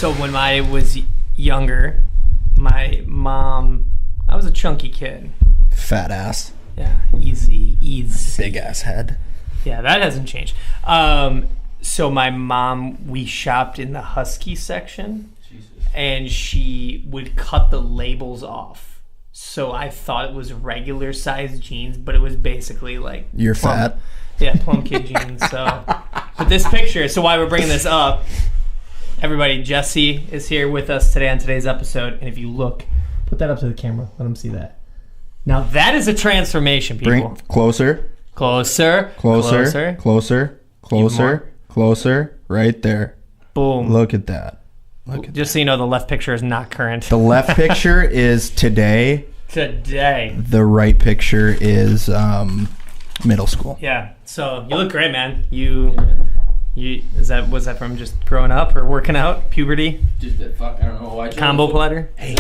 So when I was younger, my mom, I was a chunky kid. Fat ass. Yeah, easy. Big ass head. Yeah, that hasn't changed. So my mom, we shopped in the Husky section, and she would cut the labels off. So I thought it was regular size jeans, but it was basically like You're fat. Yeah, plum kid jeans. So, but this picture. So why we're bringing this up? Everybody, Jesse is here with us today on today's episode, and if you look, put that up to the camera. Let them see that. Now that is a transformation, people. Bring closer. Closer. Right there. Boom. Look at that. Just so you know, the left picture is not current. The left picture is today. The right picture is middle school. Yeah. So you look great, man. Was that from just growing up or working out, puberty? Just that I don't know. Combo platter. Hey,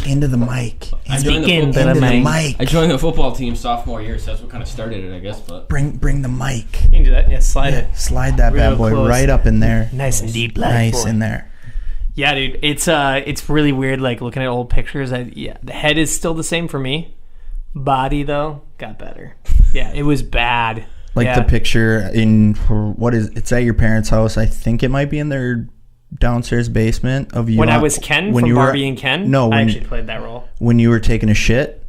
into the mic. Into the mic. I joined the football team sophomore year, so that's what kind of started it, I guess. But bring the mic. You can do that. Yeah, slide it. Slide that Real bad boy close. right up in there. Nice and deep. Nice in there. Yeah, dude. It's really weird. Like looking at old pictures. The head is still the same for me. Body though got better. Yeah, it was bad. Like the picture in it's at your parents' house. I think it might be in their downstairs basement of you. When I was Ken from Barbie and Ken? No, I actually played that role. When you were taking a shit.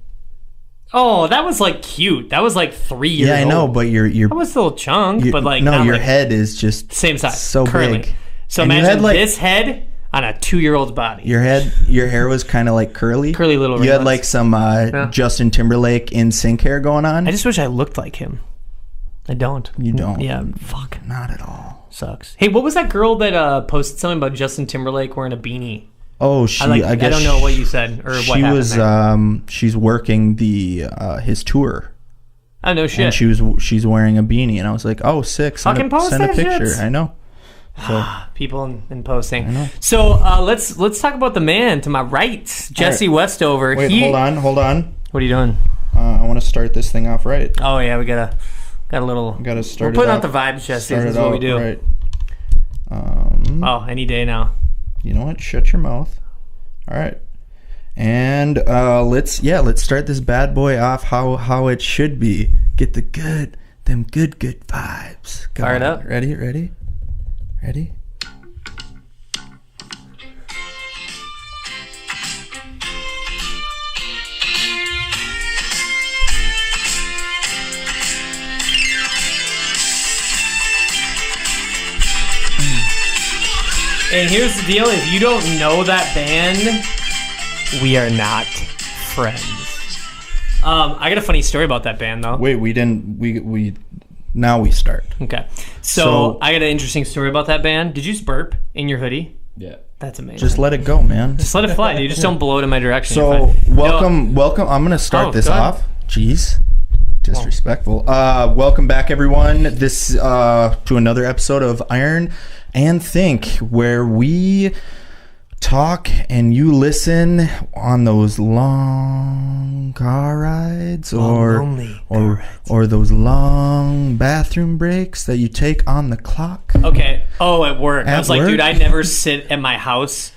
Oh, that was like cute. That was like 3 years old. Yeah, I know, but you're I was still a chunk, but like no, your like, head is just same size. So currently. big. So and imagine this head on a 2-year-old's body. Your hair was kind of like curly little ringlets. You had like some Justin Timberlake in sync hair going on. I just wish I looked like him. I don't. You don't? Yeah, fuck. Not at all. Sucks. Hey, what was that girl that posted something about Justin Timberlake wearing a beanie? Oh, I guess I don't know what you said or what she happened was. there. She's working his tour. Oh no shit. And she's wearing a beanie, and I was like, oh, sick. Send a picture. Shit. I know. So people in posting. I know. So let's talk about the man to my right, Jesse Westover. Wait, hold on. What are you doing? I want to start this thing off right. Oh yeah, we got a little. Gotta start. We're putting out the vibes, Jesse. This is what we do. Right. Any day now. You know what? Shut your mouth. All right. And let's start this bad boy off how it should be. Get the good vibes. Fire it up. Ready? And here's the deal: if you don't know that band, we are not friends. I got a funny story about that band, though. Wait, we didn't. We now we start. Okay, so I got an interesting story about that band. Did you just burp in your hoodie? Yeah, that's amazing. Just let it go, man. Just let it fly. You just don't blow it in my direction. So welcome. I'm gonna start this off. Jeez. Disrespectful. Welcome back, everyone. This to another episode of Iron and Think, where we talk and you listen on those long car rides or those long bathroom breaks that you take on the clock. Okay. Oh, at work. I was like, work? dude, I never sit at my house.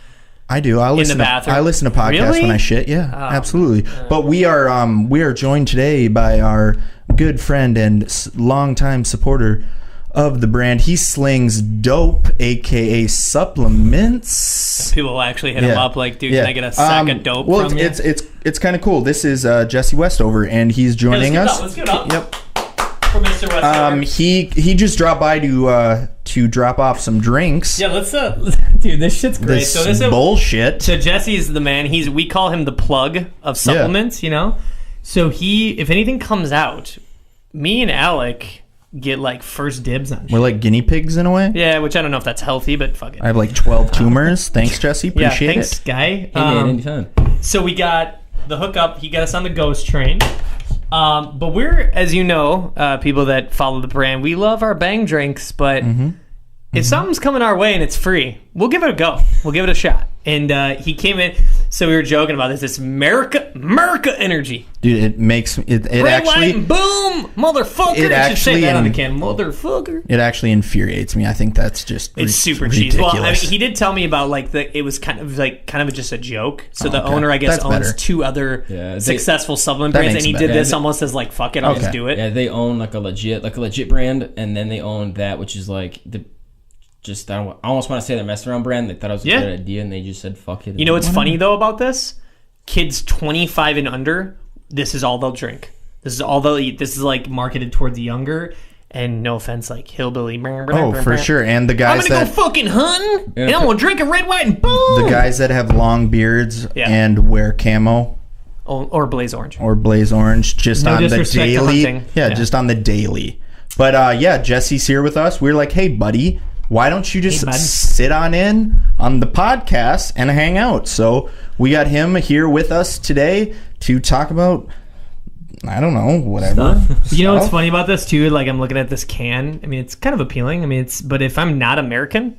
I do. I listen to podcasts really? when I shit. Yeah, absolutely. But we are joined today by our good friend and longtime supporter of the brand. He slings dope, aka supplements. People will actually hit him up like, dude, can I get a sack of dope from you? It's kind of cool. This is Jesse Westover, and he's joining us. Let's give it up. Yep. For Mr. Westover. He just dropped by to drop off some drinks. Yeah, let's dude, this shit's great. This is bullshit. So Jesse's the man. We call him the plug of supplements, you know? So if anything comes out, me and Alec get like first dibs on shit. We're like guinea pigs in a way. Yeah, which I don't know if that's healthy, but fuck it. I have like 12 tumors. Thanks, Jesse. Appreciate it. Thanks, guy. Hey, man, anytime. So we got the hookup. He got us on the ghost train. But we're, as you know, people that follow the brand, we love our bang drinks, but if something's coming our way and it's free, we'll give it a go. We'll give it a shot. And he came in. So we were joking about this. It's America energy. Dude, it makes it Red, actually white, and boom, motherfucker. It You should say actually that on the can, motherfucker. It actually infuriates me. I think that's just It's super ridiculous. cheesy. Well, I mean, he did tell me about it was kind of just a joke. So the owner, I guess, That's owns better. 2 other successful supplement that brands, makes and he it did better. this almost as like, fuck it, I'll just do it. Yeah, they own like a legit brand, and then they own that, which is like I almost want to say their mess around brand. They thought it was a good idea, and they just said fuck it. You know what's funny though about this? Kids 25 and under, this is all they'll drink. This is all they'll eat. This is like marketed towards the younger. And no offense, like hillbilly. Oh, for sure. And the guys I'm gonna go fucking hunting, and I'm gonna drink a red, white, and boom. The guys that have long beards and wear camo or blaze orange just no on the disrespect to daily. hunting. Yeah, just on the daily. But Jesse's here with us. We're like, hey, buddy, why don't you just sit on in on the podcast and hang out? So we got him here with us today to talk about, I don't know, whatever. You know what's funny about this too? Like, I'm looking at this can. I mean, it's kind of appealing. I mean, but if I'm not American,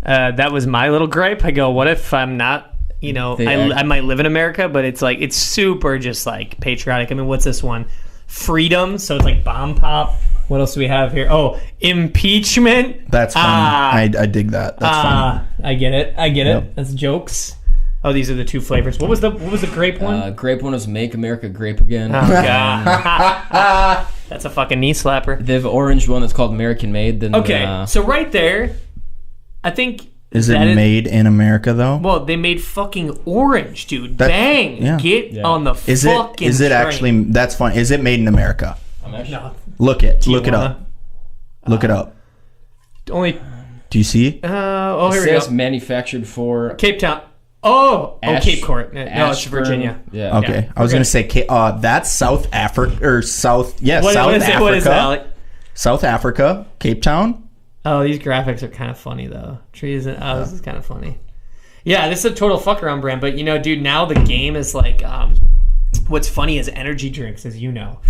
that was my little gripe. I go, what if I'm not? You know, I might live in America, but it's like it's super just like patriotic. I mean, what's this one? Freedom. So it's like bomb pop. What else do we have here? Oh, impeachment. That's fun. I dig that. That's fun. I get it. That's jokes. Oh, these are the 2 flavors. What was the grape one? Grape one is Make America Grape Again. Oh god. That's a fucking knee slapper. They have an orange one that's called American Made. Then so right there, I think is it made in America though? Well, they made fucking orange, dude. Bang! Get on the fucking. Is it train. actually? That's fun. Is it made in America? No. Look it up. Look it up. Only. Do you see? Here we go. It says go. manufactured for Cape Town. Cape Court. No, it's Virginia. Yeah. Okay. Yeah. I was gonna say that's South Africa or South. Yeah, South Africa. What is it, Alec? South Africa, Cape Town. Oh, these graphics are kind of funny though. Trees and this is kind of funny. Yeah, this is a total fuck around brand, but you know, dude, now the game is like. What's funny is energy drinks, as you know,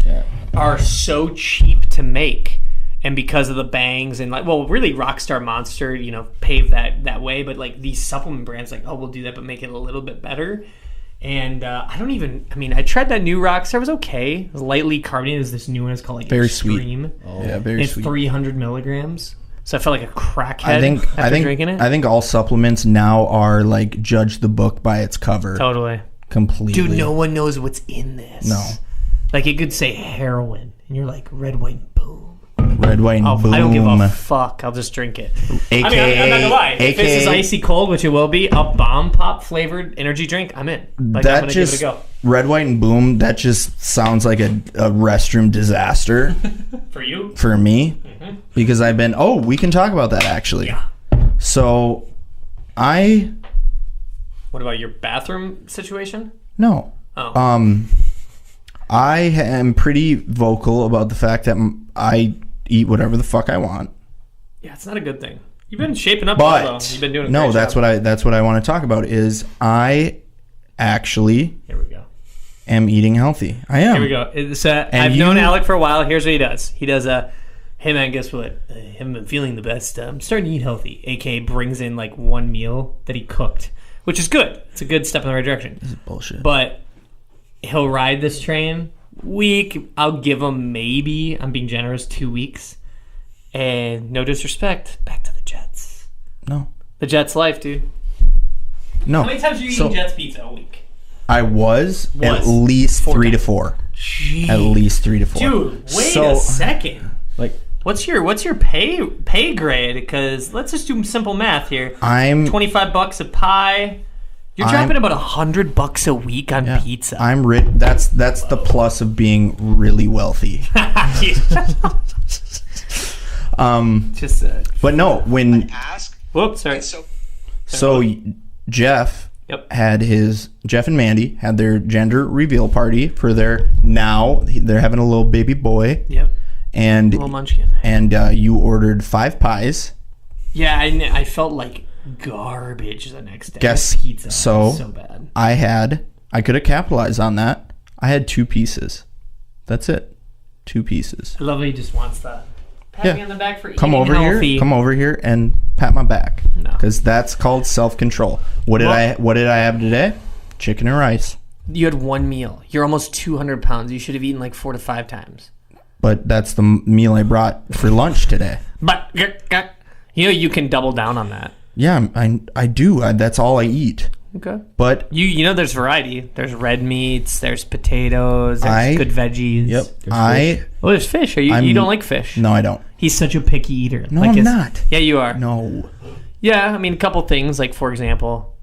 are so cheap to make, and because of the bangs and really Rockstar Monster, you know, paved that way. But like these supplement brands, like we'll do that, but make it a little bit better. And I tried that new Rockstar. It was okay. It was lightly carbonated. There's this new one. It's called like very Extreme. Sweet. Yeah, very it's sweet. 300 milligrams. So I felt like a crackhead after drinking it. I think all supplements now are like judge the book by its cover. Totally. Completely. Dude, no one knows what's in this. No. Like, it could say heroin, and you're like, red, white, and boom. Red, white, and boom. I don't give a fuck. I'll just drink it. AKA, I'm not gonna lie. If this is icy cold, which it will be, a bomb pop flavored energy drink, I'm in. Like, I'm gonna give it a go. Red, white, and boom, that just sounds like a restroom disaster. For you? For me. Mm-hmm. Because I've been, we can talk about that actually. Yeah. So, What about your bathroom situation? No. Oh. I am pretty vocal about the fact that I eat whatever the fuck I want. Yeah, it's not a good thing. You've been shaping up, but you've been doing a no. great That's job. what I want to talk about. Is I actually here we go. Am eating healthy. I am. Here we go. I've known Alec for a while. Here's what he does. He does hey man, guess what? I haven't been feeling the best. I'm starting to eat healthy. AKA brings in like one meal that he cooked, which is good. It's a good step in the right direction. This is bullshit. But he'll ride this train week. I'll give him maybe, I'm being generous, 2 weeks. And no disrespect, back to the Jets. No. The Jets life, dude. No. How many times are you eating Jets pizza a week? I was at least 3 to 4. Jeez. At least 3 to 4. Dude, wait a second. Like, what's your pay grade? Because let's just do simple math here. I'm $25 a pie. You're dropping about $100 a week on pizza. I'm rich. That's the plus of being really wealthy. But no, when whoops, sorry. So Jeff Jeff and Mandy had their gender reveal party for they're having a little baby boy. Yep. And little munchkin. And you ordered 5 pies. Yeah, I felt like garbage the next day. Guess pizza so. Was so bad. I could have capitalized on that. I had 2 pieces. That's it. 2 pieces. I love how he just wants to pat me on the back for Come eating over healthy. here. Come over here and pat my back. No. Because that's called self-control. What did I have today? chicken and rice. You had one meal. You're almost 200 pounds. You should have eaten like 4 to 5 times. But that's the meal I brought for lunch today. But you can double down on that. Yeah, I do. That's all I eat. Okay. But there's variety. There's red meats. There's potatoes. There's good veggies. Yep. There's fish. You don't like fish? No, I don't. He's such a picky eater. No, I'm not. Yeah, you are. No. Yeah, I mean, a couple things. Like, for example,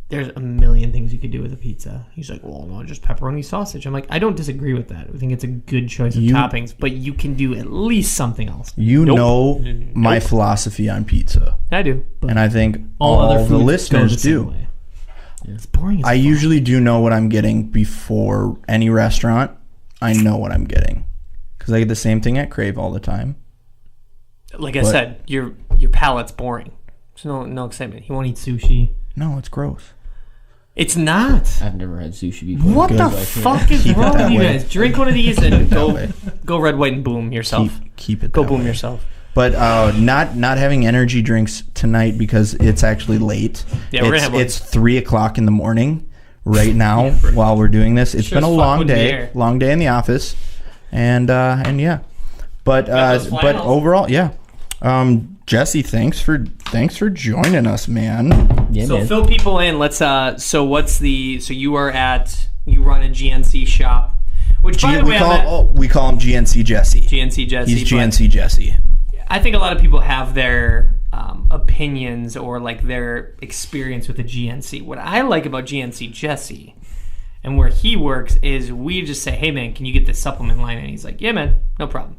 there's a million things you could do with a pizza. He's like, well, no, just pepperoni sausage. I'm like, I don't disagree with that. I think it's a good choice of toppings, but you can do at least something else. Know my philosophy on pizza. I do. And I think all the listeners do. Yeah. It's boring as I usually do know what I'm getting before any restaurant. I know what I'm getting. Because I get the same thing at Crave all the time. Like I said, your palate's boring. There's no excitement. He won't eat sushi. No, it's gross. It's not. I've never had sushi before. What the fuck is wrong with you guys? Drink one of these and go red, white, and boom yourself. Keep it. Go boom yourself. But not having energy drinks tonight because it's actually late. Yeah, we're gonna have one. It's 3:00 in the morning right now while we're doing this. It's been a long day in the office, and yeah. But overall, yeah. Jesse, thanks for joining us, man. Yeah, so man. Fill people in. Let's so you run a GNC shop, which by the way we call him GNC Jesse. GNC Jesse. He's GNC Jesse. I think a lot of people have their opinions or like their experience with the GNC. What I like about GNC Jesse and where he works is we just say, hey man, can you get this supplement line? And he's like, yeah man, no problem.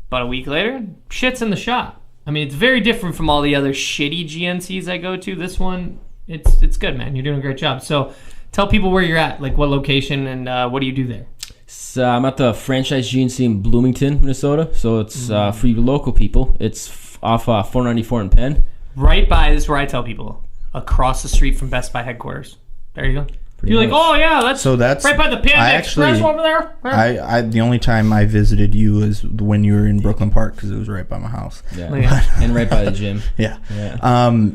About a week later, shit's in the shop. I mean, it's very different from all the other shitty GNCs I go to. This one, it's good, man. You're doing a great job. So tell people where you're at, like what location and what do you do there? So I'm at the franchise GNC in Bloomington, Minnesota. So it's for you local people. It's off 494 in Penn. Right by, this is where I tell people, across the street from Best Buy headquarters. There you go. You're like, oh yeah, that's right by the Panda Express over there. I the only time I visited you is when you were in Brooklyn Park because it was right by my house. Yeah, and right by the gym. Yeah.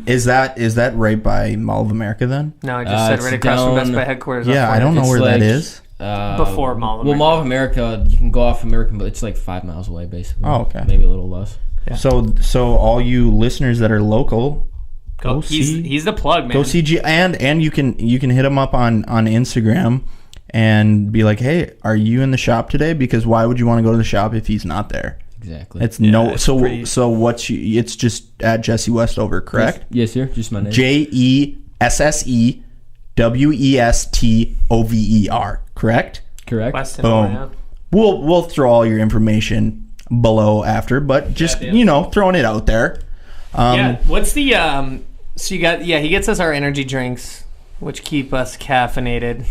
Is that right by Mall of America then? No, I just said right across from Best Buy headquarters. Yeah, I don't know where that is. Before Mall of America. Well, Mall of America, you can go off American, but it's like 5 miles away, basically. Oh, okay. Maybe a little less. Yeah. So all you listeners that are local. He's the plug, man. Go see and you can hit him up on Instagram and be like, hey, are you in the shop today? Because why would you want to go to the shop if he's not there? Exactly. It's it's just at Jesse Westover, correct? Yes, sir. Just my name. JESSEWESTOVER, correct? Correct. Weston, boom. Yeah. We'll throw all your information below after, but just throwing it out there. What's the so you got he gets us our energy drinks which keep us caffeinated.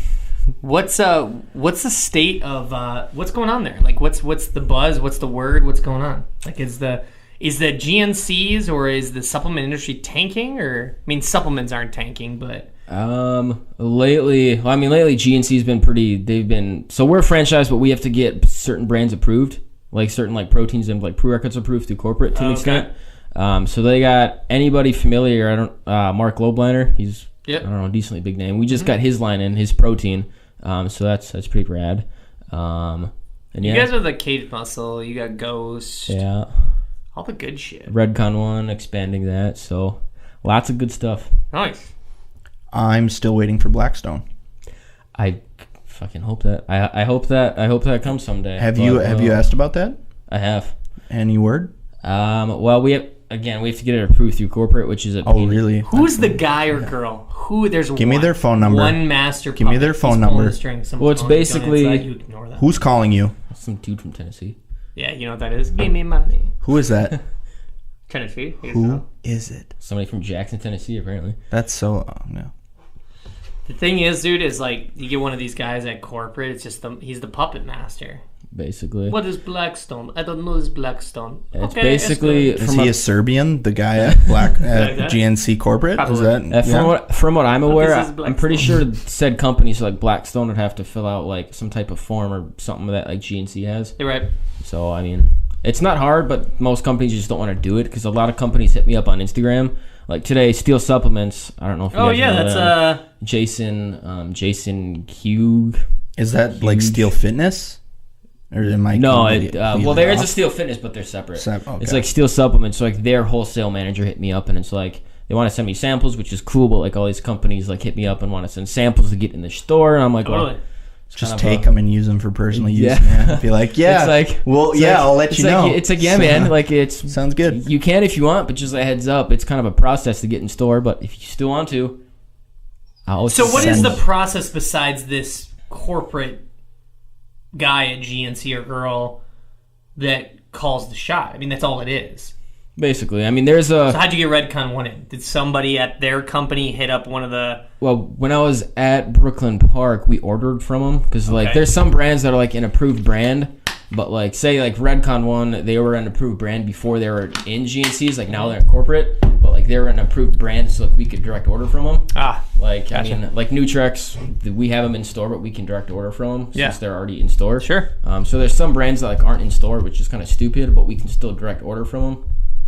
What's the state of what's going on there? Like what's the buzz, what's the word, what's going on? Like is the GNCs or is the supplement industry tanking? Or I mean supplements aren't tanking, but lately GNC's been so we're a franchise, but we have to get certain brands approved, like certain like proteins and like pre-records approved through corporate to an extent. So they got anybody familiar? Mark Lobliner. He's I don't know, a decently big name. We just got his line in, his protein. So that's pretty rad. And you guys are the Cage Muscle. You got Ghost. Yeah. All the good shit. Redcon one, expanding that. So lots of good stuff. Nice. I'm still waiting for Blackstone. I fucking hope that. I hope that comes someday. Have you asked about that? I have. Any word? Well, we have to get it approved through corporate, which is really? Who's the guy or girl? Give me their phone number. One master. Give me their phone number. Well, it's basically who's calling you? Some dude from Tennessee. Yeah, you know what that is. Give me money. Who is that? Tennessee. Who is it? Somebody from Jackson, Tennessee, apparently. That's so no. The thing is, dude, is like you get one of these guys at corporate. It's just he's the puppet master. Basically. What is Blackstone? I don't know this Blackstone. It's basically... Is he a Serbian, the guy at GNC corporate? Is that, from what I'm aware, I'm pretty sure said companies like Blackstone would have to fill out like some type of form or something that like GNC has. You're right. So, I mean, it's not hard, but most companies just don't want to do it because a lot of companies hit me up on Instagram Like today, Steel Supplements. I don't know if you guys know that's that. Jason Hugh. Is that like Steel Fitness? Or am I there is a Steel Fitness, but they're separate. Okay. It's like Steel Supplements. So like their wholesale manager hit me up, and it's like they want to send me samples, which is cool. But like all these companies like hit me up and want to send samples to get in the store, and I'm like, well, just take them and use them for personal use. Man. Be like, it's like, I'll let you know. It's like, yeah, man. Like it's sounds good. You can if you want, but just a heads up, it's kind of a process to get in store. But if you still want to, so what is the process besides this corporate guy at GNC or girl that calls the shot? I mean, that's all it is. Basically, I mean, there's a... So how'd you get Redcon 1 in? Did somebody at their company hit up one of the... Well, when I was at Brooklyn Park, we ordered from them. Because, like, there's some brands that are, like, an approved brand. But, like, say, like, Redcon 1, they were an approved brand before they were in GNCs. Like, now they're in corporate. But, like, they were an approved brand, so, like, we could direct order from them. Like, gotcha. I mean, like, Nutrex, we have them in store, but we can direct order from them since they're already in store. Sure. So there's some brands that, like, aren't in store, which is kind of stupid, but we can still direct order from them.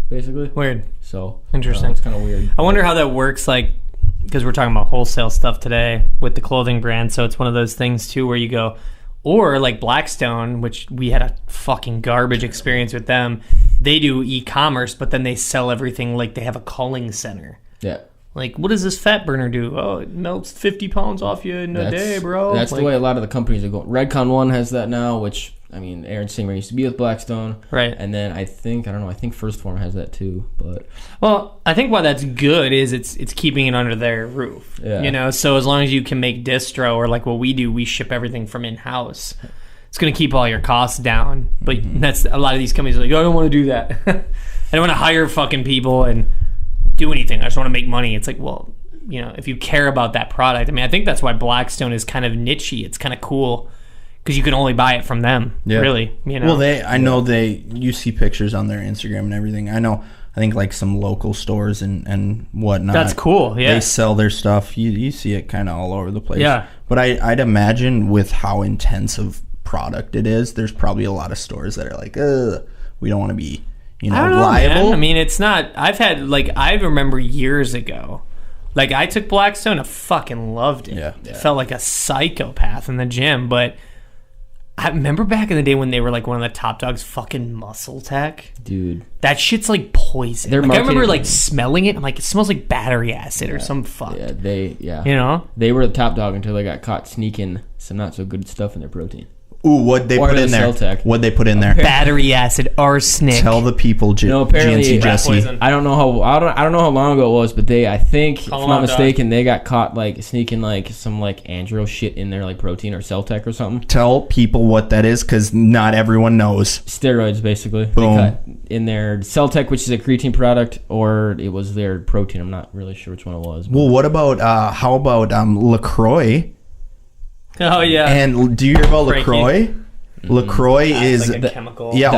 Basically. Weird. So interesting. It's kind of weird. I wonder how that works, like, because we're talking about wholesale stuff today with the clothing brand. So it's one of those things too where you go, or like Blackstone, which we had a fucking garbage experience with them. They do e-commerce, but then they sell everything like they have a calling center. Yeah. Like, what does this fat burner do? Oh, it melts 50 pounds off you in a day, bro. That's like, the way a lot of the companies are going. Redcon 1 has that now, which, I mean, Aaron Singer used to be with Blackstone. Right. And then I think First Form has that too. But well, I think why that's good is it's keeping it under their roof. Yeah. You know, so as long as you can make distro or like what we do, we ship everything from in-house. It's going to keep all your costs down. But that's a lot of these companies are like, oh, I don't want to do that. I don't want to hire fucking people and do anything. I just want to make money. It's like, well, you know, if you care about that product, I mean, I think that's why Blackstone is kind of niche-y. It's kind of cool because you can only buy it from them. Yeah. Really, you know. Well, you see pictures on their Instagram and everything. I think like some local stores and whatnot. That's cool. Yeah, they sell their stuff. You see it kind of all over the place. Yeah, but I'd imagine with how intense of product it is, there's probably a lot of stores that are like, we don't want to be. You know, I don't know, liable. Man. I mean, it's not. I remember years ago, like I took Blackstone, I fucking loved it. Yeah. Felt like a psychopath in the gym, but I remember back in the day when they were like one of the top dogs, fucking Muscle Tech. Dude, that shit's like poison. Like, I remember like smelling it. I'm like, it smells like battery acid or some fuck. Yeah, you know, they were the top dog until they got caught sneaking some not so good stuff in their protein. Ooh, what'd they put in there? What'd they put in there? Battery acid, arsenic. Tell the people, GNC Jesse. I don't know how long ago it was, but I think, if I'm not mistaken, they got caught like sneaking like some like andro shit in their like protein or Celtec or something. Tell people what that is, because not everyone knows. Steroids, basically. Boom. They cut in their Celtec, which is a creatine product, or it was their protein. I'm not really sure which one it was. Well, what about how about LaCroix? Oh yeah. And do you hear about LaCroix? LaCroix is like a chemical. Yeah,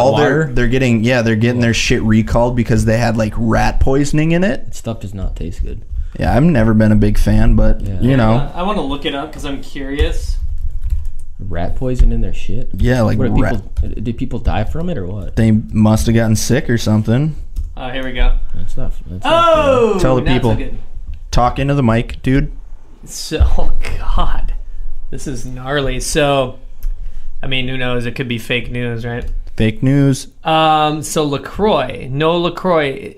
they're getting their shit recalled because they had like rat poisoning in it. That stuff does not taste good. Yeah, I've never been a big fan, but you know. I want to look it up because I'm curious. Rat poison in their shit? Yeah, like did people die from it or what? They must have gotten sick or something. Oh, here we go. That's not tell the people. So talk into the mic, dude. So, oh God. This is gnarly. So, I mean, who knows? It could be fake news, right? Fake news. So LaCroix. No, LaCroix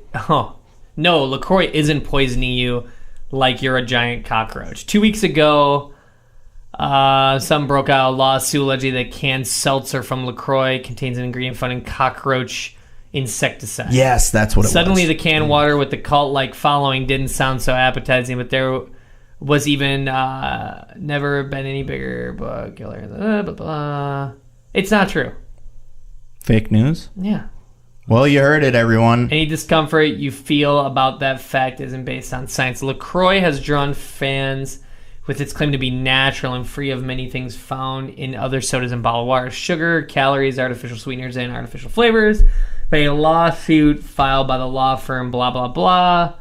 isn't poisoning you like you're a giant cockroach. 2 weeks ago, some broke out a lawsuit alleging that canned seltzer from LaCroix contains an ingredient found in cockroach insecticide. Yes, that's what it was. Suddenly, the canned water with the cult-like following didn't sound so appetizing, but there was even never been any bigger bug killer. Blah, blah, blah. It's not true. Fake news? Yeah. Well, you heard it, everyone. Any discomfort you feel about that fact isn't based on science. LaCroix has drawn fans with its claim to be natural and free of many things found in other sodas and bottled water. Sugar, calories, artificial sweeteners, and artificial flavors. But a lawsuit filed by the law firm blah, blah, blah.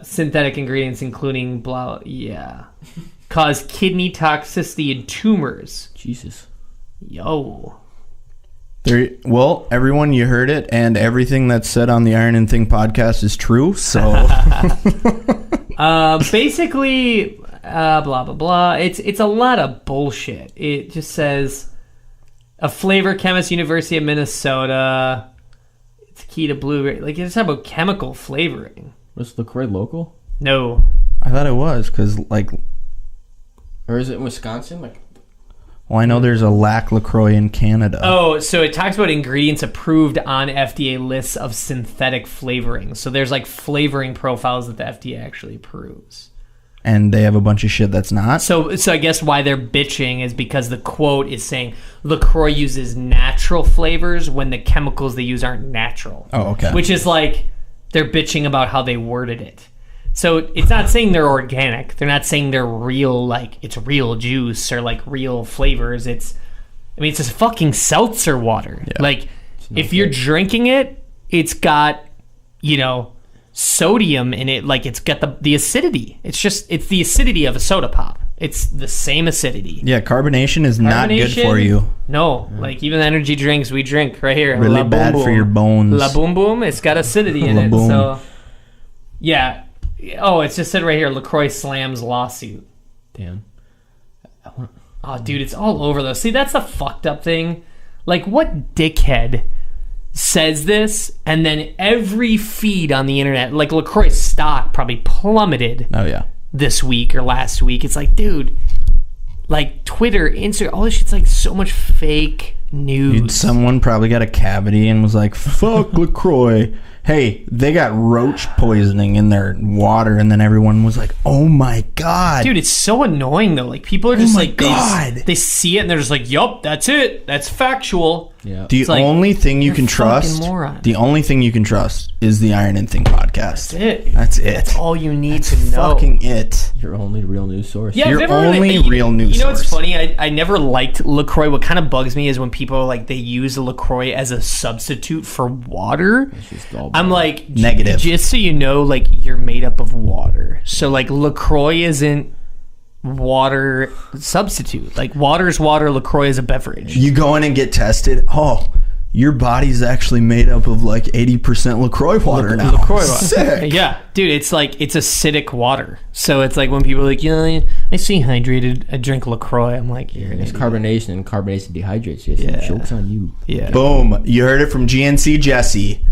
Synthetic ingredients including cause kidney toxicity and tumors. Jesus. Yo. Well, everyone, you heard it, and everything that's said on the Iron and Thing podcast is true. So, basically, blah blah blah. It's a lot of bullshit. It just says a flavor chemist, University of Minnesota. It's key to blueberry. Like it's about chemical flavoring. Was LaCroix local? No, I thought it was because, like, or is it in Wisconsin? Like. Well, I know there's a Lac LaCroix in Canada. Oh, so it talks about ingredients approved on FDA lists of synthetic flavoring. So there's like flavoring profiles that the FDA actually approves. And they have a bunch of shit that's not. So I guess why they're bitching is because the quote is saying LaCroix uses natural flavors when the chemicals they use aren't natural. Oh, okay. Which is like they're bitching about how they worded it. So it's not saying they're organic. They're not saying they're real, like it's real juice or like real flavors. It's a fucking seltzer water. Yeah. Like if you're drinking it, it's got, sodium in it. Like it's got the acidity. It's the acidity of a soda pop. It's the same acidity. Yeah, carbonation is not good for you. No, like even the energy drinks we drink right here. Really bad for your bones. La Boom Boom, it's got acidity in it. So, yeah. Oh, it's just said right here, LaCroix slams lawsuit. Damn. Oh, dude, it's all over though. See, that's the fucked up thing. Like, what dickhead says this, and then every feed on the internet, like LaCroix stock probably plummeted. Oh yeah. This week or last week. It's like, dude, like Twitter, Instagram, all this shit's like so much fake news. Dude, someone probably got a cavity and was like, fuck LaCroix. Hey, they got roach poisoning in their water, and then everyone was like, oh my God. Dude, it's so annoying though. Like people are just they see it and they're just like, yup, that's it. That's factual. Yeah. The only thing you can trust is the Iron and Thing podcast. That's it. That's all you need to know. Fucking it. Your only real news source. Yeah, your only real news source. You know what's funny? I never liked LaCroix. What kind of bugs me is when people like they use LaCroix as a substitute for water. It's just all I'm like, negative. Just so you know, like you're made up of water. So like LaCroix isn't water substitute. Like water's water, LaCroix is a beverage. You go in and get tested. Oh, your body's actually made up of like 80% LaCroix water now. LaCroix water. Sick. Yeah, dude, it's like it's acidic water. So it's like when people are like, I stay hydrated, I drink LaCroix. I'm like, it's carbonation, and carbonation dehydrates you. So joke's on you. Yeah. Boom. You heard it from GNC Jesse.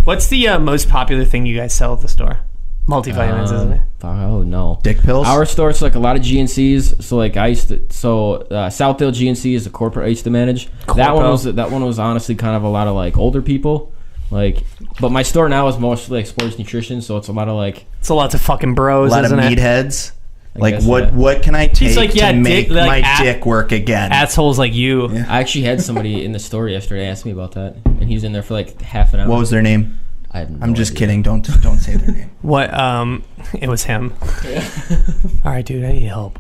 What's the most popular thing you guys sell at the store? Multivitamins, isn't it? Oh no, dick pills. Our store's like a lot of GNCs. So like I used to. So Southdale GNC is a corporate I used to manage. That one was honestly kind of a lot of like older people. Like, but my store now is mostly like sports nutrition. So it's a lot of like. It's a lot of fucking bros. A lot of meatheads. Like what can I take to make my dick work again? Assholes like you. Yeah. I actually had somebody in the store yesterday ask me about that, and he was in there for like half an hour. What was their name? I'm just kidding. Don't say their name. What? It was him. All right, dude. I need help.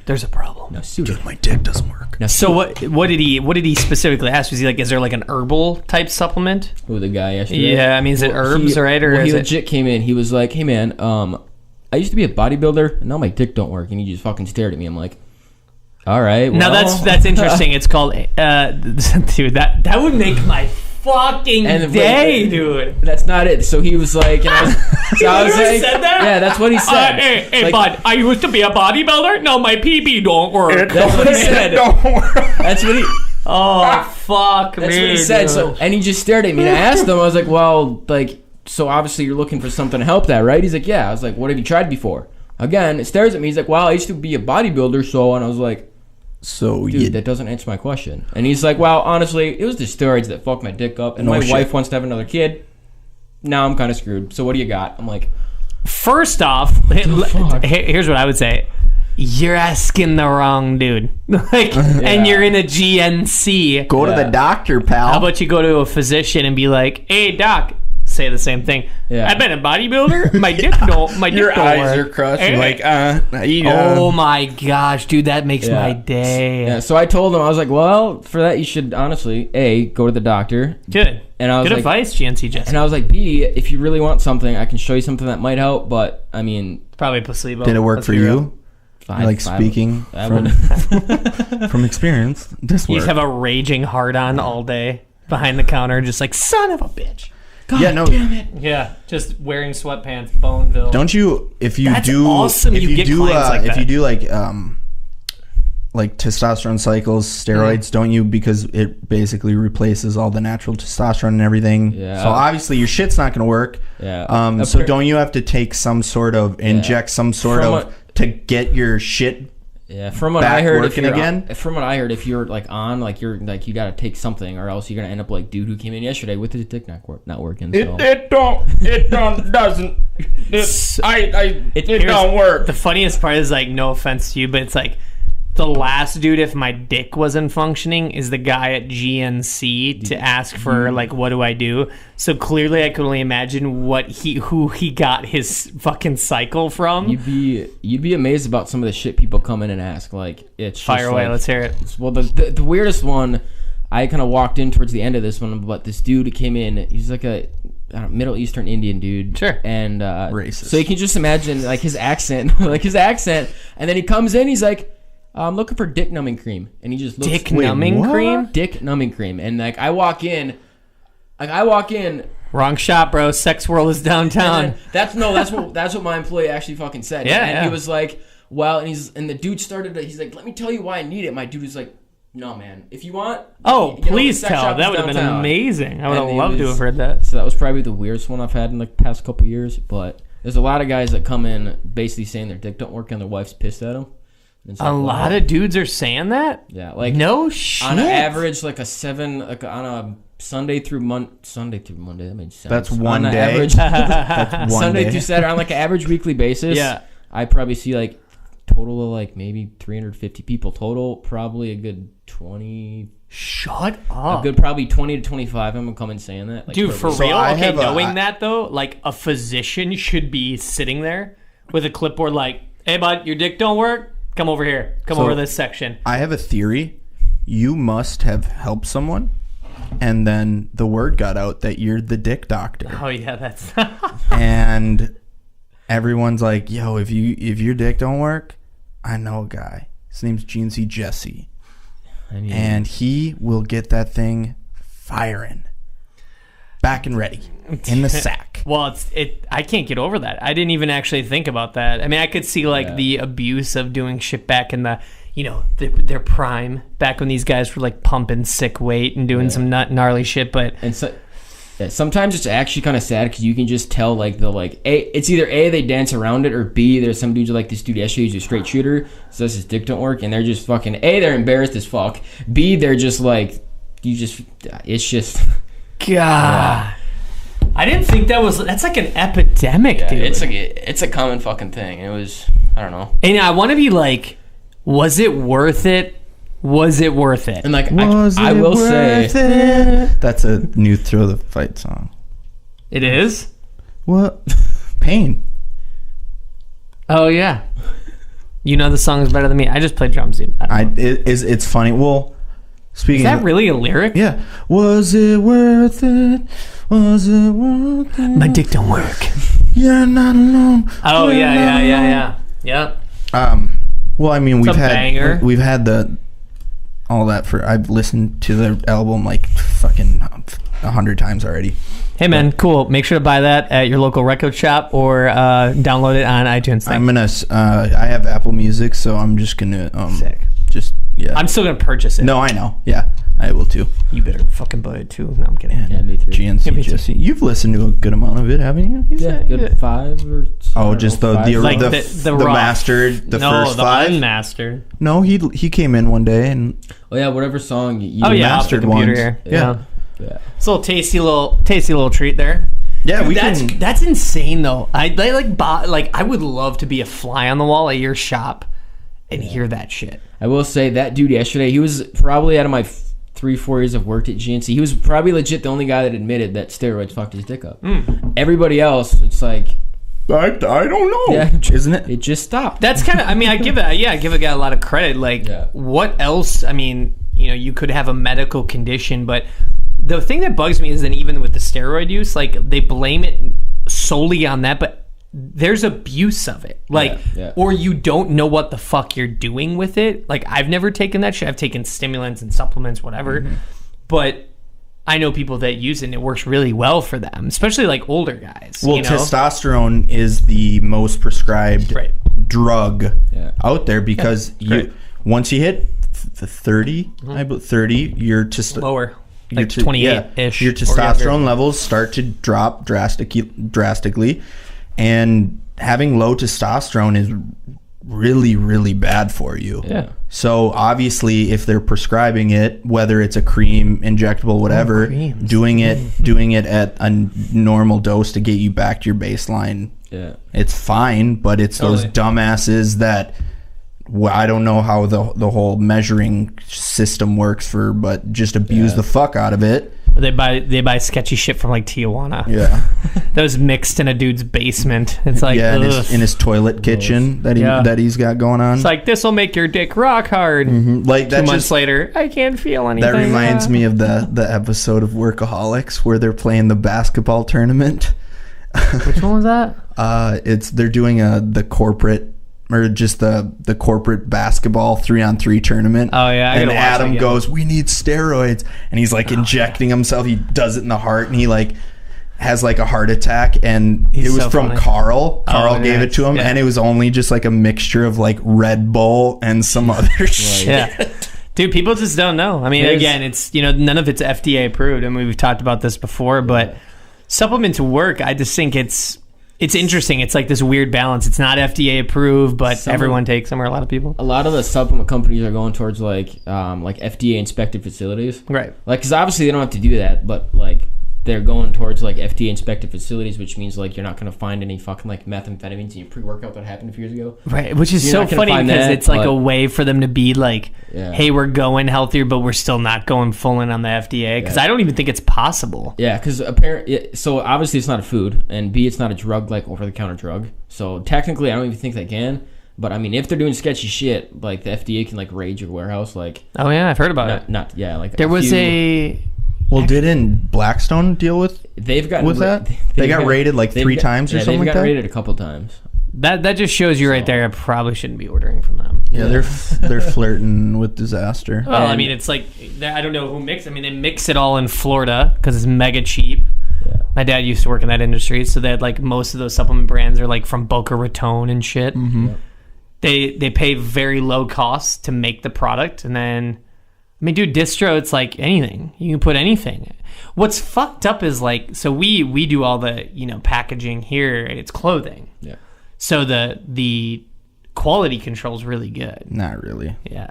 There's a problem. No, dude, my dick doesn't work. Now, so what did he specifically ask? Was he like, is there like an herbal type supplement? Who, the guy yesterday? Yeah, I mean, is it herbs, right? Or he legit came in. He was like, hey man, I used to be a bodybuilder, and now my dick don't work. And he just fucking stared at me. I'm like, all right. Well. Now that's interesting. It's called dude. That would make my fucking day, dude. That's not it. So he was like, and I was like, said that? Yeah, that's what he said. Hey, like, bud, I used to be a bodybuilder. No, my PB don't work. That's what he said. That's what he. Oh fuck me. That's what he said. Dude. So, and he just stared at me, and I asked him. I was like, well, like. So obviously you're looking for something to help that, right? He's like, yeah. I was like, what have you tried before? Again, it stares at me. He's like, well, I used to be a bodybuilder, so, and I was like, so dude, that doesn't answer my question. And he's like, well, honestly, it was the steroids that fucked my dick up, and my wife wants to have another kid. Now I'm kind of screwed. So what do you got? I'm like, first off, here's what I would say. You're asking the wrong dude. And you're in a GNC. Go to the doctor, pal. How about you go to a physician and be like, hey, doc, say the same thing. I've been a bodybuilder. My dick don't. My dick Your don't eyes work. are crushed. You're like, oh my gosh, dude, that makes my day. Yeah. So I told him, I was like, well, for that you should honestly go to the doctor. Good. And I was good advice, GNC Jesse. And I was like, B, if you really want something, I can show you something that might help. But I mean, probably placebo. Did it work for you? Speaking from experience, this worked. You have a raging hard on all day. behind the counter, just like, son of a bitch. God damn it. Yeah, just wearing sweatpants, Boneville. Don't you? If you That's do, awesome. If You you get do, clients like if that. you do like testosterone cycles, steroids, don't you? Because it basically replaces all the natural testosterone and everything. Yeah. So obviously your shit's not going to work. Yeah. So don't you have to take some sort of inject some sort of to get your shit? Yeah, from what back I heard, working again? From what I heard, if you're like on, like you're like you gotta take something, or else you're gonna end up like dude who came in yesterday with his dick not working. So. It doesn't work. The funniest part is like, no offense to you, but it's like the last dude, if my dick wasn't functioning, is the guy at GNC to ask for like, what do I do? So clearly, I could only imagine who he got his fucking cycle from. You'd be amazed about some of the shit people come in and ask. Like, it's Fire just away, like, let's hear it. Well, the weirdest one, I kind of walked in towards the end of this one, but this dude came in. He's like a Middle Eastern Indian dude. Sure. And racist. So you can just imagine like his accent, and then he comes in. He's like, I'm looking for dick numbing cream, and he just looks Dick numbing cream? Dick numbing cream, and like I walk in. Wrong shop, bro. Sex World is downtown. That's what my employee actually fucking said. Yeah, and yeah. he was like, well, and the dude started. He's like, let me tell you why I need it. My dude was like, no, man. If you want, Please sex tell. shop That is would have been downtown. amazing. I would have And it loved to was- have heard that. So that was probably the weirdest one I've had in like the past couple years. But there's a lot of guys that come in basically saying their dick don't work and their wife's pissed at them. A lot of dudes are saying that? Yeah, like no shit. on an average, like on a Sunday through Monday. That made sense. That's one on day. Average, That's one Sunday day. through Saturday on like an average weekly basis. Yeah. I probably see like total of like maybe 350 people total. Probably a good 20. Shut up. A good probably 20 to 25. I'm gonna come in saying that. Like, Dude, for So real? I Okay, have knowing that though, like a physician should be sitting there with a clipboard like, hey bud, your dick don't work? Come over here. Come over this section. I have a theory. You must have helped someone, and then the word got out that you're the dick doctor. Oh yeah, that's And everyone's like, yo, if your dick don't work, I know a guy. His name's GNC Jesse. And he will get that thing firing. Back and ready. In the sack. Well, I can't get over that. I didn't even actually think about that. I mean, I could see like the abuse of doing shit back in the, their prime, back when these guys were like pumping sick weight and doing some gnarly shit. But sometimes it's actually kind of sad because you can just tell like it's either A, they dance around it, or B, there's some dudes like this dude yesterday who's a straight shooter, so his dick don't work, and they're just fucking A, they're embarrassed as fuck. B, they're just like it's just. God, I didn't think that's like an epidemic, dude. It's a common fucking thing. It was, I don't know. And I want to be like, was it worth it? Was it worth it? And like, I will say, that's a new Thrill the Fight song. It is? What? Pain. Oh yeah. You know the song is better than me. I just play drums, dude. It's funny. Well, speaking is that of, really a lyric? Yeah. Was it worth it? Was it worth it? My dick don't work. You're not alone. Oh yeah. Well, I mean, It's a banger. we've had all that for. I've listened to the album like fucking 100 times already. Hey man, cool. Make sure to buy that at your local record shop or download it on iTunes. I'm gonna. I have Apple Music, so I'm just gonna. Sick. Just yeah. I'm still gonna purchase it. No, I know. Yeah, I will too. You better fucking buy it too. No, I'm kidding. yeah, me too. GNC me too. Jesse. You've listened to a good amount of it, haven't you? Yeah, good 5 or. Oh, just the Like the raw. mastered, the first the 5. unmastered. No, he came in one day and Oh yeah, whatever song you. Oh yeah, off the mastered computer ones. here. Yeah. Yeah. It's a little tasty little treat there. Yeah, we That's can. that's insane though. I would love to be a fly on the wall at your shop and hear that shit. I will say that dude yesterday, he was probably out of my 3-4 years of worked at GNC, he was probably legit the only guy that admitted that steroids fucked his dick up. Everybody else, it's like, I don't know. Yeah. Isn't it? it just stopped. That's kind of. I mean, I give a guy a lot of credit. Like, what else? I mean, you could have a medical condition, but the thing that bugs me is that even with the steroid use, like they blame it solely on that, but there's abuse of it. Like, or you don't know what the fuck you're doing with it. Like, I've never taken that shit. I've taken stimulants and supplements, whatever. But I know people that use it and it works really well for them, especially like older guys. Well, testosterone is the most prescribed drug out there because once you hit the 30, I believe 30, you're just lower. Like 28-ish. Your testosterone levels start to drop drastically, and having low testosterone is really, really bad for you. Yeah. So obviously, if they're prescribing it, whether it's a cream, injectable, whatever, doing it at a normal dose to get you back to your baseline, it's fine. But it's those dumbasses that I don't know how the whole measuring system works but just abuse the fuck out of it. They buy sketchy shit from like Tijuana. Yeah. That was mixed in a dude's basement. It's like in his toilet kitchen that he's got going on. It's like, this will make your dick rock hard. Like that. 2 months later, I can't feel anything. That reminds me of the episode of Workaholics where they're playing the basketball tournament. Which one was that? They're doing the corporate. Or just the corporate basketball 3-on-3 tournament. Oh yeah, and Adam goes, "We need steroids," and he's like injecting himself. He does it in the heart, and he like has like a heart attack. And it was from funny. Carl. Carl gave it to him, and it was only just like a mixture of like Red Bull and some other shit. Yeah. Dude, people just don't know. I mean, again, it's none of it's FDA approved. I mean, we've talked about this before, but supplements work. I just think it's interesting. It's like this weird balance. It's not FDA approved, but everyone takes them, or a lot of people. A lot of the supplement companies are going towards like FDA inspected facilities. Right. Like, because obviously they don't have to do that, but like they're going towards like FDA inspected facilities, which means like you're not going to find any fucking like methamphetamines in your pre-workout that happened a few years ago. Right. Which is so funny because it's like a way for them to be like, hey, we're going healthier, but we're still not going full in on the FDA. Because I don't even think it's possible. Yeah. Because apparently, so obviously it's not a food, and B, it's not a drug, like over-the-counter drug. So technically, I don't even think they can. But I mean, if they're doing sketchy shit, like the FDA can like raid your warehouse. Like, oh yeah, I've heard about it. Like there was a. Well, didn't Blackstone deal with that? They got raided like 3 times or something like that? They've got raided a couple times. That just shows you right there, I probably shouldn't be ordering from them. Yeah, they're flirting with disaster. Well, I mean, it's like, I don't know who mix. I mean, they mix it all in Florida because it's mega cheap. Yeah. My dad used to work in that industry, so they had like most of those supplement brands are like from Boca Raton and shit. Mm-hmm. Yeah. They pay very low costs to make the product, and then... I mean, dude, distro, it's like anything. You can put anything. What's fucked up is like, so we do all the, packaging here, and it's clothing. Yeah. So the quality control is really good. Not really. Yeah.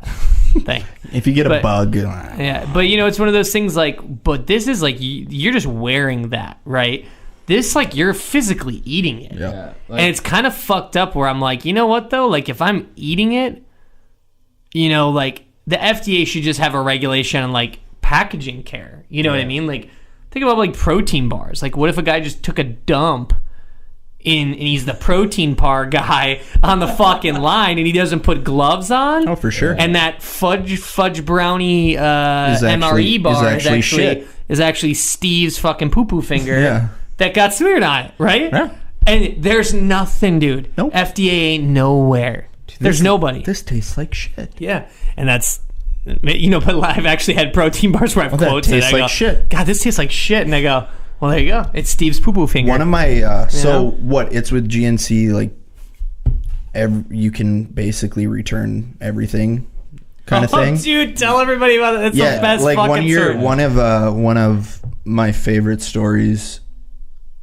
If you get a bug. Yeah, but it's one of those things like, but this is like, you're just wearing that, right? This, like, you're physically eating it. Yeah. And it's kind of fucked up where I'm like, you know what, though? Like, if I'm eating it, like, the FDA should just have a regulation on like packaging care. You know what I mean? Like, think about like protein bars. Like, what if a guy just took a dump and he's the protein bar guy on the fucking line and he doesn't put gloves on? Oh, for sure. And that fudge brownie MRE bar is actually Steve's fucking poo-poo finger that got smeared on it, right? Yeah. And there's nothing, dude. Nope. FDA ain't nowhere. There's nobody. This tastes like shit. Yeah, and that's, but I've actually had protein bars where I've quotes that tastes like shit. God, this tastes like shit, and I go, well, there you go. It's Steve's poo-poo finger. One of my it's with GNC, like you can basically return everything, kind of thing. Dude, tell everybody about it. It's the best like fucking service. One of my favorite stories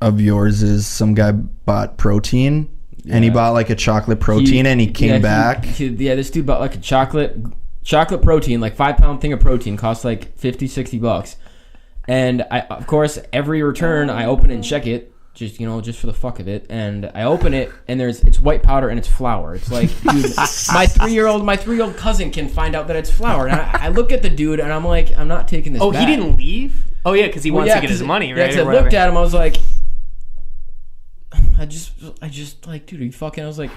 of yours is some guy bought protein. Yeah. And he bought like a chocolate protein and he came back. This dude bought like a chocolate protein, like 5-pound thing of protein, cost like $50-$60. And I, of course, every return I open it and check it, just for the fuck of it. And I open it and it's white powder and it's flour. It's like, dude, my 3-year-old cousin can find out that it's flour. And I look at the dude and I'm like, I'm not taking this back. Oh, he didn't leave? Oh yeah, because he wants to get his money, right? Yeah, I looked at him, I was like, I just like, dude, are you fucking? I was like,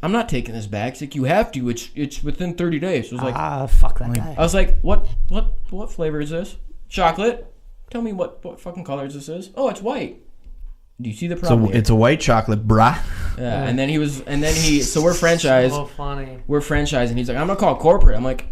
I'm not taking this back. It's like, you have to. It's within 30 days. So I was like, fuck that guy. I was like, what flavor is this? Chocolate. Tell me what fucking color this is. Oh, it's white. Do you see the problem? So it's a white chocolate, brah. Yeah, and then so we're franchised. So funny. We're franchised, and he's like, I'm gonna call corporate. I'm like,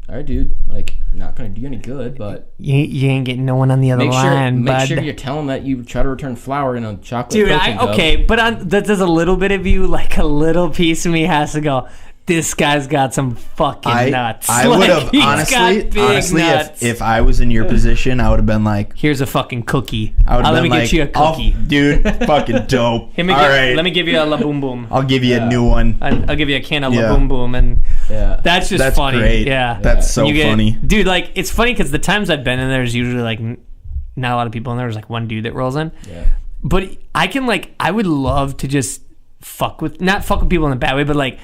all right, dude. Like, not going to do you any good, but you ain't getting no one on the other line. Make sure you tell them that you try to return flour in a chocolate. Dude, but that does a little bit of you, like a little piece of me has to go, this guy's got some fucking nuts. I would have honestly, if I was in your position, I would have been like, here's a fucking cookie. Let me get you a cookie. Dude, fucking dope. Let me give you a La Boom Boom. I'll give you a new one. I'll give you a can of La Boom Boom. And that's funny. Great. Yeah. That's so funny. Dude, like, it's funny because the times I've been in there's usually like not a lot of people in there. There's like one dude that rolls in. Yeah. But I would love to just not fuck with people in a bad way, but like,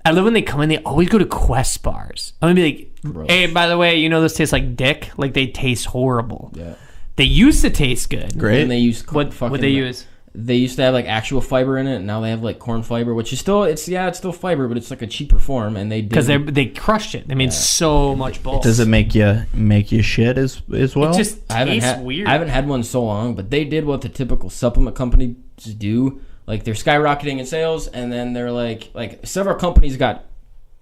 I love when they come in, they always go to Quest bars. I'm going to be like, gross. Hey, by the way, this tastes like dick? Like, they taste horrible. Yeah. They used to taste good. Great. And they use what they use? They used to have like actual fiber in it, and now they have like corn fiber, which is still, it's still fiber, but it's like a cheaper form, and because they crushed it. They made so much balls. Does it make you shit as well? It just tastes weird. I haven't had one in so long, but they did what the typical supplement companies do. Like, they're skyrocketing in sales, and then they're like several companies got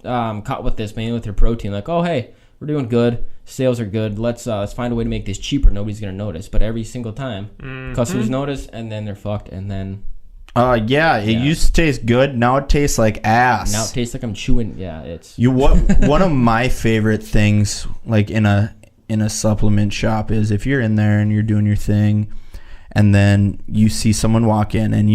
caught with this, man, with their protein. Like, oh, hey, we're doing good. Sales are good. Let's find a way to make this cheaper. Nobody's going to notice. But every single time, customers notice, and then they're fucked, and then... it used to taste good. Now it tastes like ass. Now it tastes like I'm chewing... Yeah, it's... One of my favorite things, like, in a supplement shop is if you're in there and you're doing your thing... And then you see someone walk in and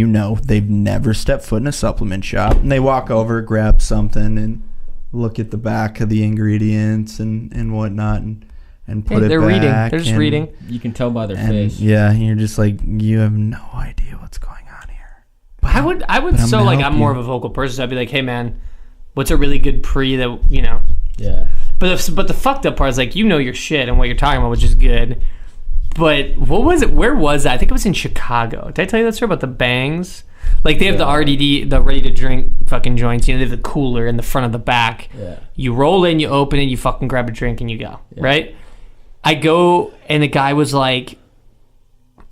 they've never stepped foot in a supplement shop. And they walk over, grab something, and look at the back of the ingredients and whatnot and put it they're back. Reading. They're just reading. You can tell by their face. Yeah, you're just like, you have no idea what's going on here. But I'm more of a vocal person. So I'd be like, hey, man, what's a really good pre that, Yeah. But the fucked up part is like, your shit and what you're talking about, which is good. But what was it? Where was that? I think it was in Chicago. Did I tell you that story about the bangs? Like, they have the RDD, the ready to drink fucking joints. They have the cooler in the front of the back. Yeah. You roll in, you open it, you fucking grab a drink, and you go. Yeah. Right? I go, and the guy was like,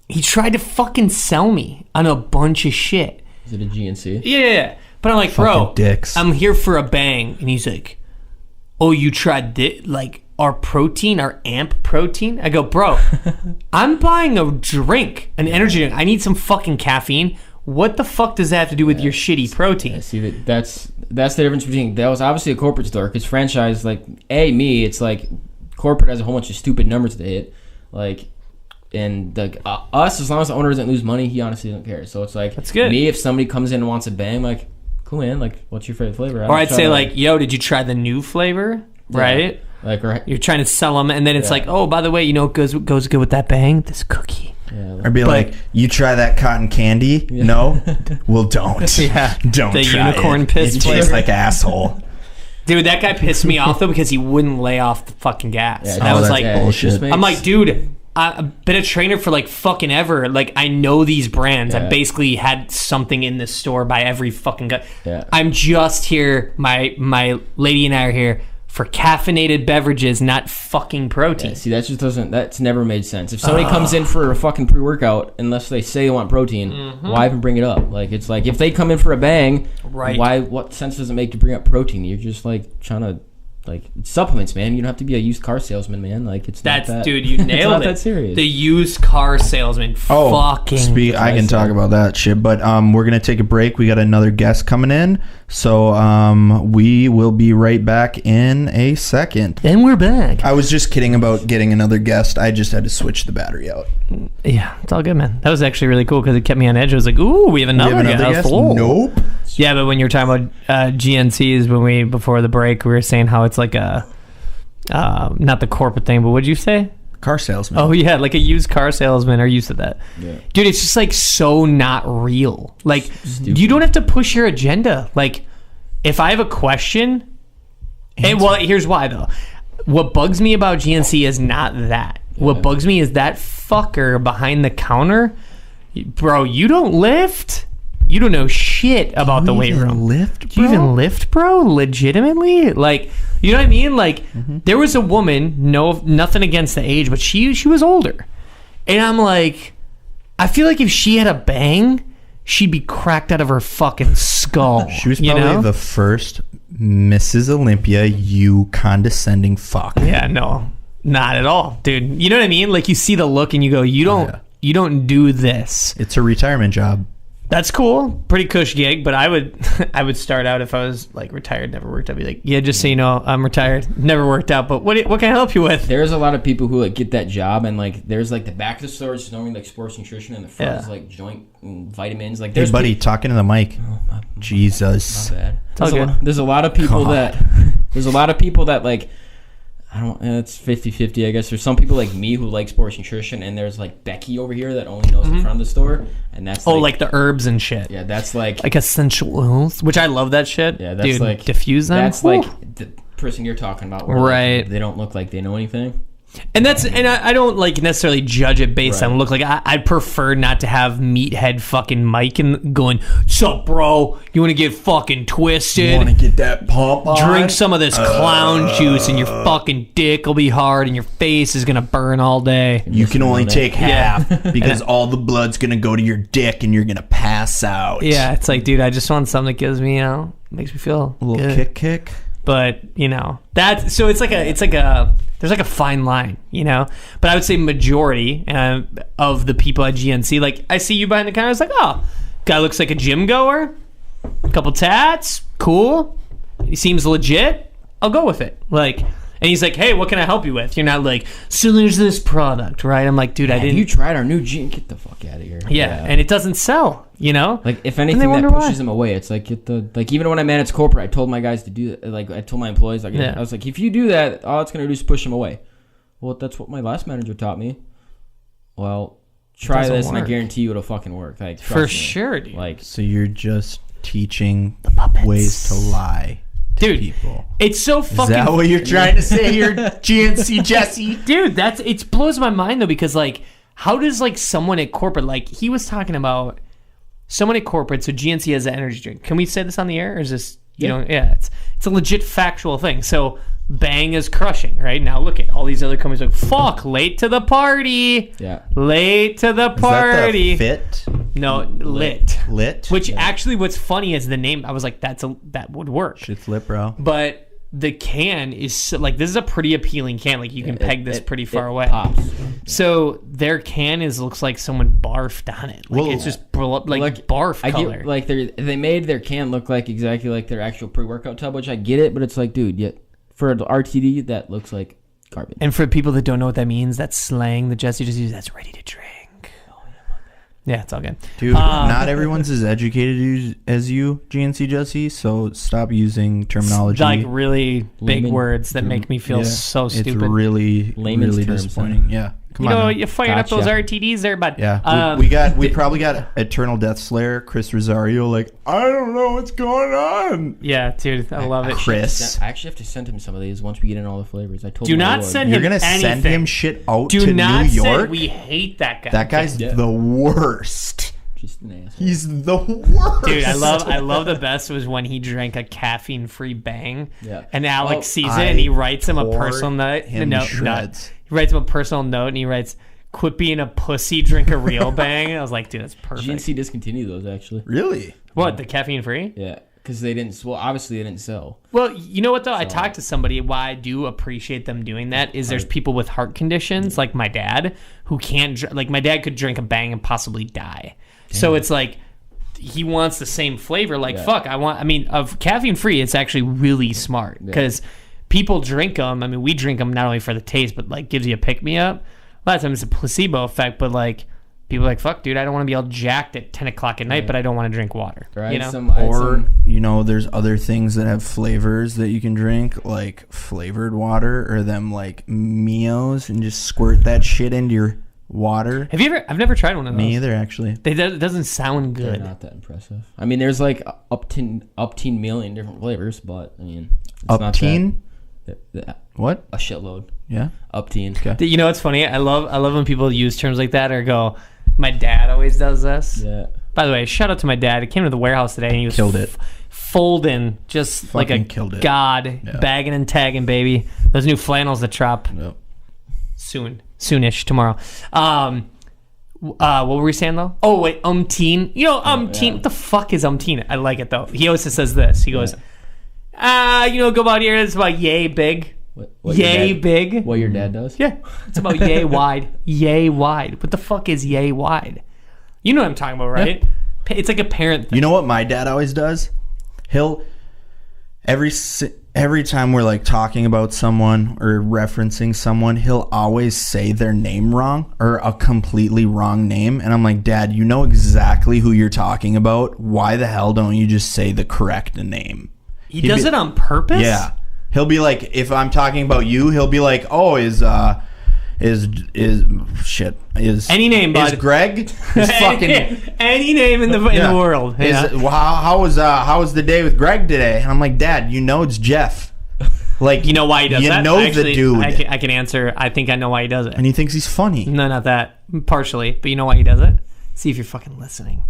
he tried to fucking sell me on a bunch of shit. Is it a GNC? Yeah. But I'm like, fucking dicks. I'm here for a bang. And he's like, oh, you tried this? Like, our protein, our AMP protein? I go, bro, I'm buying a drink, an energy drink. I need some fucking caffeine. What the fuck does that have to do with your shitty protein? Yeah, see, that's the difference between, that was obviously a corporate store, because franchise, like, it's like, corporate has a whole bunch of stupid numbers to hit. Like, and us, as long as the owner doesn't lose money, he honestly doesn't care. So it's like, that's good. Me, if somebody comes in and wants a bang, like, cool, man, like, what's your favorite flavor? Or I'd say, like, yo, did you try the new flavor? Yeah. Right? Like, you're trying to sell them, and then it's like, oh, by the way, what goes good with that bang? This cookie. Yeah, or be like, you try that cotton candy? Yeah. No? Well, don't. Don't the try unicorn it. piss It tastes like asshole. Dude, that guy pissed me off, though, because he wouldn't lay off the fucking gas. Yeah, that was like bullshit. I'm like, dude, I've been a trainer for like fucking ever. Like, I know these brands. I basically had something in this store by every fucking guy. Yeah. I'm just here. My lady and I are here for caffeinated beverages, not fucking protein. Yeah, see, that's never made sense. If somebody comes in for a fucking pre-workout, unless they say they want protein, why even bring it up? Like, it's like, if they come in for a bang, what sense does it make to bring up protein? You're just like trying to, like, supplements, man. You don't have to be a used car salesman, man. Like, it's not that. Dude, you nailed it's not it. That serious. The used car salesman. Fucking. I can talk about that shit, but we're gonna take a break. We got another guest coming in, so we will be right back in a second. And we're back. I was just kidding about getting another guest. I just had to switch the battery out. Yeah, it's all good, man. That was actually really cool because it kept me on edge. I was like, ooh, we have another guest. Nope. Yeah, but when you're talking about GNCs, before the break, we were saying how it's like a, not the corporate thing, but what'd you say? Car salesman. Oh, yeah, like a used car salesman, or you said that. Yeah. Dude, it's just like so not real. Like, stupid. You don't have to push your agenda. Like, if I have a question, here's why, though. What bugs me about GNC is not that. Yeah. What bugs me is that fucker behind the counter. Bro, you don't lift? You don't know shit about the weight room. Do you even lift, bro? Legitimately? Like, you know what I mean? Like, there was a woman, nothing against the age, but she was older. And I'm like, I feel like if she had a bang, she'd be cracked out of her fucking skull. She was probably the first Mrs. Olympia, you condescending fuck. Yeah, no. Not at all, dude. You know what I mean? Like, you see the look and you go, you don't do this. It's a retirement job. That's cool. Pretty cush gig, but I would start out if I was like retired, never worked. I'd be like, yeah, just so you know, I'm retired, never worked out. But what can I help you with? There's a lot of people who like get that job, and like there's like the back of the store is normally like sports nutrition, and the front is like joint and vitamins. Like, there's talking to the mic. Jesus, my bad. There's a lot of people that like. It's 50-50, I guess. There's some people like me who like sports nutrition, and there's like Becky over here that only knows the front of the store, and that's like the herbs and shit. Yeah, that's like essential oils, which I love that shit. Yeah, that's like diffuse them. That's like the person you're talking about, where right? Like, they don't look like they know anything. And I don't like necessarily judge it based on look. Like I'd prefer not to have meathead fucking Mike and going, "Sup, bro? You want to get fucking twisted? You want to get that pump on? Drink some of this clown juice, and your fucking dick will be hard, and your face is gonna burn all day. You can only take half because all the blood's gonna go to your dick, and you're gonna pass out." Yeah, it's like, dude, I just want something that gives me, makes me feel a little good. kick. But that's so it's like a there's like a fine line, But I would say majority of the people at GNC, like I see you behind the counter, it's like, oh, guy looks like a gym goer, a couple tats, cool. He seems legit. I'll go with it. Like, and he's like, hey, what can I help you with? You're not like, so there's this product, right? I'm like, dude, I didn't. You tried our new G? Get the fuck out of here. Yeah, and it doesn't sell, Like, if anything, that pushes them away. It's like, even when I managed corporate, I told my guys to do that. Like, I told my employees, like, I was like, if you do that, all it's going to do is push them away. Well, that's what my last manager taught me. Well, try this, and I guarantee you it'll fucking work. Like, for sure, dude. Like, so you're just teaching ways to lie. Dude, people. It's so fucking... Is that what you're trying to say here, GNC Jesse? Dude, it blows my mind, though, because, like, how does, like, someone at corporate... Like, he was talking about someone at corporate, so GNC has an energy drink. Can we say this on the air, or is this... It's a legit factual thing. So, Bang is crushing, right? Now, look at all these other companies like, fuck, late to the party. Yeah. Late to the party. Is that the fit? No, lit. Lit? Which actually, what's funny is the name. I was like, that would work. Shit's lit, bro. But the can is so, like, this is a pretty appealing can. Like, you can peg this pretty far away. Pops. So their can looks like someone barfed on it. Like, it's just barf color. Like, they made their can look like exactly like their actual pre-workout tub, which I get it, but it's like, dude, for an RTD, that looks like garbage. And for people that don't know what that means, that's slang that Jesse just used. That's ready to drink. Yeah, it's all good. Dude, not everyone's as educated as you, GNC Jesse, so stop using terminology. Like really big words that make me feel so stupid. It's really disappointing. Yeah. Come on, you fired up those RTDs there, bud. Yeah, we probably got Eternal Death Slayer, Chris Rosario, like, I don't know what's going on. Yeah, dude, I love it. Chris. I actually have to send him some of these once we get in all the flavors. I told him. Do not send him anything. You're going to send him shit out to New York? We hate that guy. That guy's the worst. Just an asshole. He's the worst. Dude, I love the best was when he drank a caffeine-free Bang, and Alec sees it, and he writes him a personal note. He writes him a personal note, and he writes, "Quit being a pussy, drink a real Bang." I was like, dude, that's perfect. GNC discontinued those, actually. Really? What, the caffeine-free? Yeah, because they didn't. Well, obviously they didn't sell. Well, you know what though? I talked to somebody. Why I do appreciate them doing that is there's people with heart conditions, like my dad, who can't. Like my dad could drink a Bang and possibly die. Damn. So it's like he wants the same flavor. Like fuck, of caffeine-free. It's actually really smart because. People drink them. I mean, we drink them not only for the taste, but like gives you a pick-me-up. A lot of times it's a placebo effect, but like people are like, fuck, dude, I don't want to be all jacked at 10 o'clock at night, but I don't want to drink water. Right. There's other things that have flavors that you can drink, like flavored water or them like Mios, and just squirt that shit into your water. Have you ever? I've never tried one of those. Me either, actually. It doesn't sound good. They're not that impressive. I mean, there's like up to million different flavors, but I mean, it's up not teen. What? A shitload. Yeah. Up-teen. Okay. You know what's funny? I love when people use terms like that or go, my dad always does this. Yeah. By the way, shout out to my dad. He came to the warehouse today and he was killed it. Folding just fucking like a killed it. god, bagging and tagging, baby. Those new flannels that drop soonish tomorrow. What were we saying though? Oh wait, umpteen. What the fuck is umpteen? I like it though. He always says this. He goes, go about here. It's about yay big. Yay big. What your dad does? Yeah. It's about yay wide. Yay wide. What the fuck is yay wide? You know what I'm talking about, right? Yeah. It's like a parent thing. You know what my dad always does? He'll every time we're like talking about someone or referencing someone, he'll always say their name wrong or a completely wrong name. And I'm like, Dad, you know exactly who you're talking about. Why the hell don't you just say the correct name? He does it on purpose? Yeah. He'll be like, if I'm talking about you, he'll be like, oh, is any name, bud. Is Greg? Is fucking any name in the world. Yeah. How was the day with Greg today? And I'm like, Dad, you know it's Jeff. Like, you know why he does that? You know the dude. I can answer. I think I know why he does it. And he thinks he's funny. No, not that. Partially, but you know why he does it? See if you're fucking listening.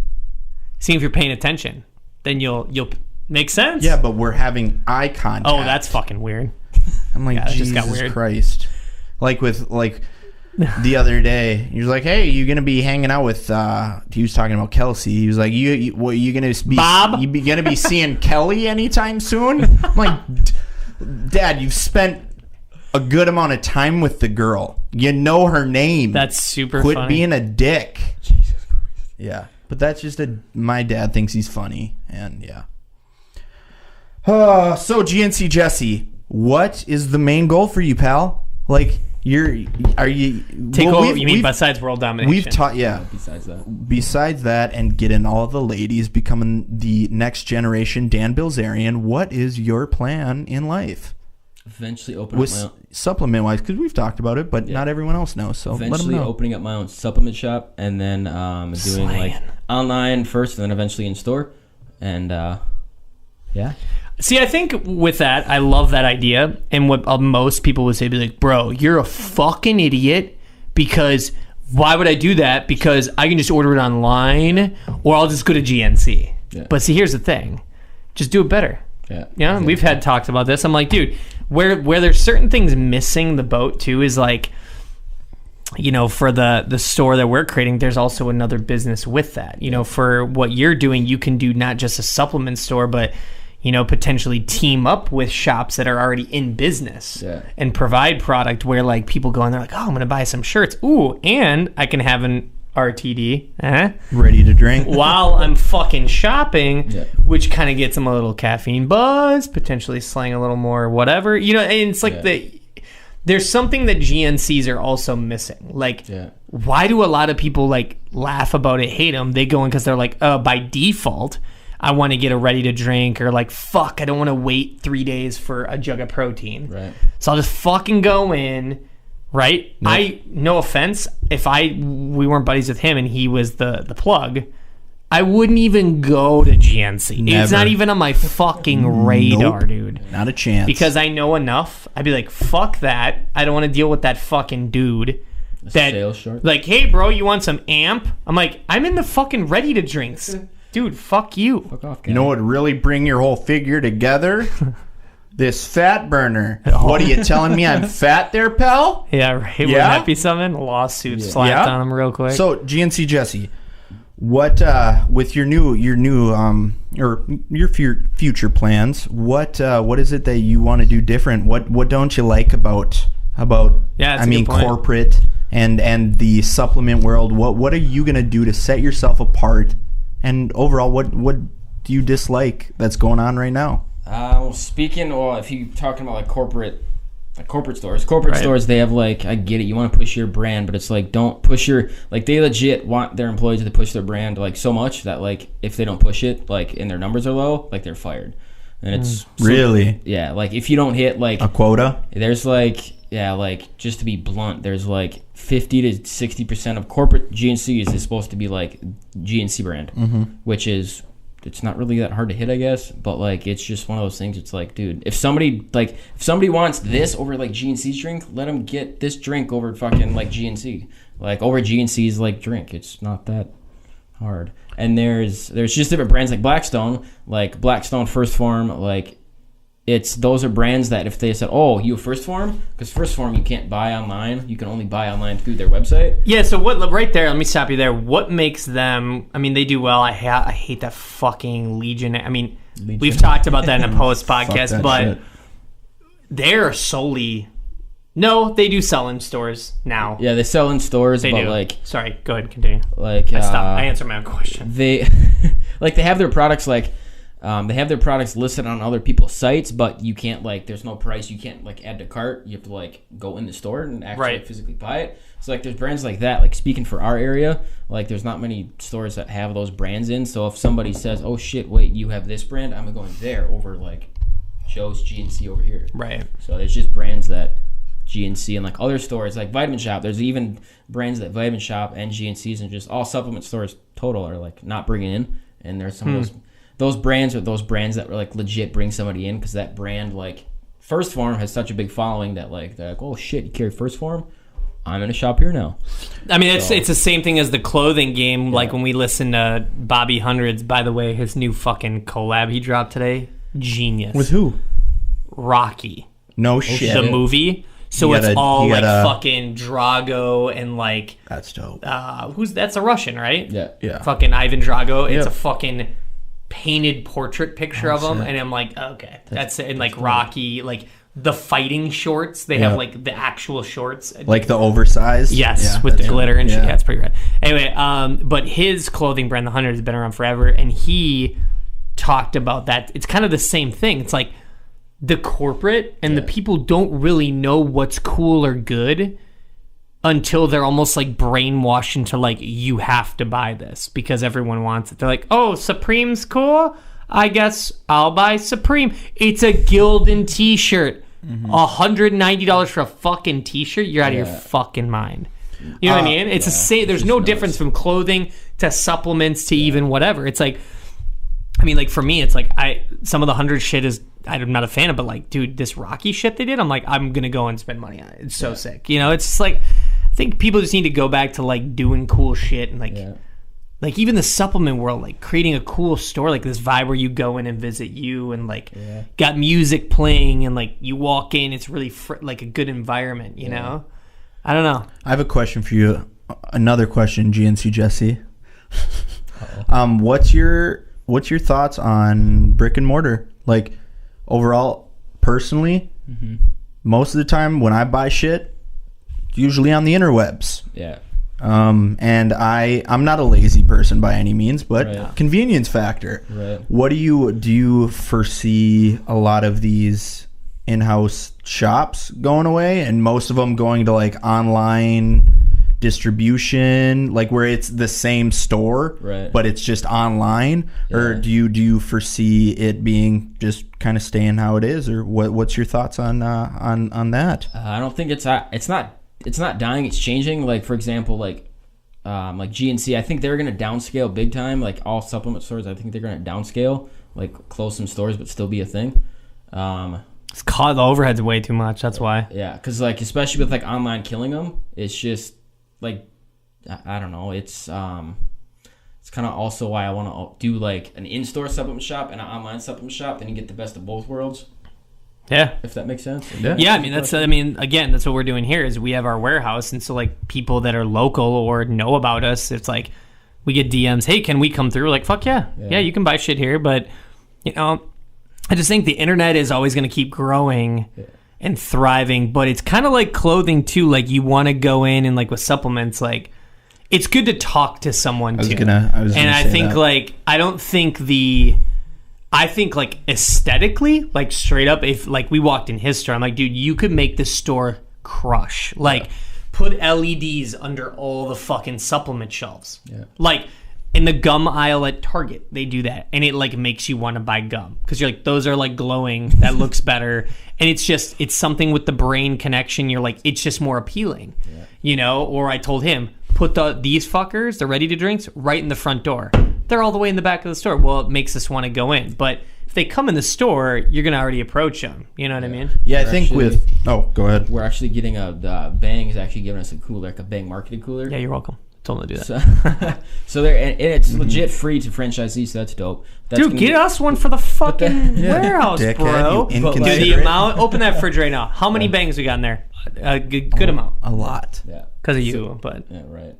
See if you're paying attention. Then you'll make sense. Yeah, but we're having eye contact. Oh, that's fucking weird. I'm like, Jesus Christ. Like with the other day, he was like, "Hey, you gonna be hanging out with?" He was talking about Kelsey. He was like, "You gonna be Bob? You gonna be seeing Kelly anytime soon?" I'm like, Dad, you've spent a good amount of time with the girl. You know her name. That's super. Quit funny. being a dick. Jesus Christ. Yeah, but that's just my dad thinks he's funny, and yeah. So GNC Jesse, what is the main goal for you, pal? Like, you mean besides world domination? We've taught, Besides that, and getting all the ladies, becoming the next generation Dan Bilzerian. What is your plan in life? Eventually open up my own supplement wise, because we've talked about it, but not everyone else knows. So eventually opening up my own supplement shop, and then doing like online first, and then eventually in store, and yeah. See, I think with that, I love that idea. And what most people would say, be like, bro, you're a fucking idiot, because why would I do that? Because I can just order it online, or I'll just go to GNC. Yeah. But see, here's the thing. Just do it better. Yeah. You know, we've had talks about this. I'm like, dude, where there's certain things missing the boat too is like, you know, for the store that we're creating, there's also another business with that. You know, for what you're doing, you can do not just a supplement store, but you know, potentially team up with shops that are already in business and provide product where like people go and they're like, oh, I'm going to buy some shirts. Ooh, and I can have an RTD ready to drink while I'm fucking shopping, which kind of gets them a little caffeine buzz, potentially slang a little more whatever. You know, and it's like there's something that GNCs are also missing. Like, why do a lot of people like laugh about it, hate them? They go in because they're like, by default, I want to get a ready to drink, or like, fuck, I don't want to wait 3 days for a jug of protein. Right. So I'll just fucking go in, right? Yep. No offense, if we weren't buddies with him and he was the plug, I wouldn't even go to GNC. Never. It's not even on my fucking radar, dude. Not a chance. Because I know enough. I'd be like, fuck that. I don't want to deal with that fucking dude. Sales short. Like, hey, bro, you want some amp? I'm like, I'm in the fucking ready to drinks. Dude, fuck you. Fuck off, guy. You know what would really bring your whole figure together? This fat burner. What are you telling me? I'm fat there, pal? Yeah, right. Wouldn't that be something? A lawsuit slapped on him real quick. So, GNC Jesse, what with your new or your future plans? What is it that you want to do different? What don't you like about corporate and the supplement world? What are you gonna do to set yourself apart? And overall, what do you dislike that's going on right now? If you're talking about like corporate stores, they have like, I get it, you want to push your brand, but it's like, don't push they legit want their employees to push their brand like so much that like if they don't push it, like and their numbers are low, like they're fired. And it's really like if you don't hit like a quota, there's like just to be blunt, there's like 50 to 60% of corporate GNCs is supposed to be like GNC brand, which is, it's not really that hard to hit, I guess, but like it's just one of those things. It's like, dude, if somebody wants this over like GNC's drink, let them get this drink over fucking like GNC, like over GNC's like drink. It's not that hard. And there's just different brands like Blackstone, First Form, like those are brands that if they said, oh, you First Form, because First Form you can't buy online, you can only buy online through their website. Yeah, so what right there, let me stop you there. What makes them, I mean, they do well. I hate that fucking Legion. I mean, we've talked about that in a post podcast, but they're solely. No, they do sell in stores now. Yeah, they sell in stores, they but do. like, sorry, go ahead, continue. Like, I stopped. I answered my own question. They, like, they have their products like. They have their products listed on other people's sites, but you can't, like, there's no price. You can't, like, add to cart. You have to, like, go in the store and actually physically buy it. So, like, there's brands like that. Like, speaking for our area, like, there's not many stores that have those brands in. So, if somebody says, oh, shit, wait, you have this brand, I'm going there over, like, Joe's GNC over here. Right. So, there's just brands that GNC and, like, other stores, like Vitamin Shop. There's even brands that Vitamin Shop and GNC's and just all supplement stores total are, like, not bringing in. And there's some of those brands are those brands that were like legit bring somebody in because that brand, like First Form, has such a big following that like they're like, oh shit, you carry First Form? I'm gonna shop here now. I mean, it's the same thing as the clothing game. Like when we listen to Bobby Hundreds. By the way, his new fucking collab he dropped today, genius. With who? Rocky. No shit. The movie. So it's all like fucking Drago and like that's dope. That's a Russian, right? Yeah. Fucking Ivan Drago. It's a fucking painted portrait picture of him, and I'm like, okay, that's it. And like Rocky, like the fighting shorts, they have like the actual shorts, like the oversized, with the glitter and shit. Yeah, it's pretty rad. Anyway, but his clothing brand, the Hunter, has been around forever, and he talked about that. It's kind of the same thing. It's like the corporate and the people don't really know what's cool or good until they're almost like brainwashed into like, you have to buy this because everyone wants it. They're like, oh, Supreme's cool? I guess I'll buy Supreme. It's a Gildan t-shirt. $190 for a fucking t-shirt? You're out of your fucking mind. You know what I mean? It's the same. There's no difference from clothing to supplements to even whatever. It's like, I mean, like for me, it's like some of the 100 shit is I'm not a fan of, but like, dude, this Rocky shit they did, I'm like, I'm gonna go and spend money on it. It's so sick. You know, it's just like, I think people just need to go back to like doing cool shit and like even the supplement world, like creating a cool store, like this vibe where you go in and visit you and like got music playing and like you walk in, it's really like a good environment. You know, I don't know. I have a question for you. Another question, GNC Jesse. What's your thoughts on brick and mortar? Like overall, personally, most of the time when I buy shit, it's usually on the interwebs. Yeah. And I'm not a lazy person by any means, but convenience factor. Right. What do you foresee a lot of these in-house shops going away and most of them going to like online distribution, like where it's the same store, but it's just online? Or do you foresee it being just kind of staying how it is? Or what's your thoughts on that? I don't think it's not dying, it's changing. Like for example, like GNC, I think they're gonna downscale big time. Like all supplement stores, I think they're gonna downscale, like close some stores but still be a thing. It's called the overhead's way too much, that's why. Yeah, because like especially with like online killing them, it's just like I don't know, it's kind of also why I want to do like an in-store supplement shop and an online supplement shop, then you get the best of both worlds. Yeah, if that makes sense. Yeah, I mean again, that's what we're doing here is we have our warehouse, and so like people that are local or know about us, it's like we get DMs, hey, can we come through? We're like, fuck yeah, you can buy shit here. But you know, I just think the internet is always going to keep growing and thriving, but it's kind of like clothing too. Like you want to go in and like with supplements, like it's good to talk to someone too. I think like I think like aesthetically, like straight up, if like we walked in his store, I'm like, dude, you could make this store crush. Like put LEDs under all the fucking supplement shelves. Yeah. Like in the gum aisle at Target, they do that, and it like makes you want to buy gum because you're like, those are like glowing, that looks better, and it's something with the brain connection. You're like, it's just more appealing, you know. Or I told him, put these fuckers, the ready to drinks, right in the front door. They're all the way in the back of the store. Well, it makes us want to go in, but if they come in the store, you're gonna already approach them. You know what I mean? Yeah, I think go ahead. We're actually getting Bang is actually giving us a cooler, like a Bang marketed cooler. Yeah, you're welcome. Told them to do that. So and it's legit free to franchisees, so that's dope. Dude, get us one for the fucking warehouse, bro. Dude, the amount, open that fridge right now. How many bangs we got in there? A good amount. A lot. Yeah. Because of you, but. Yeah, right.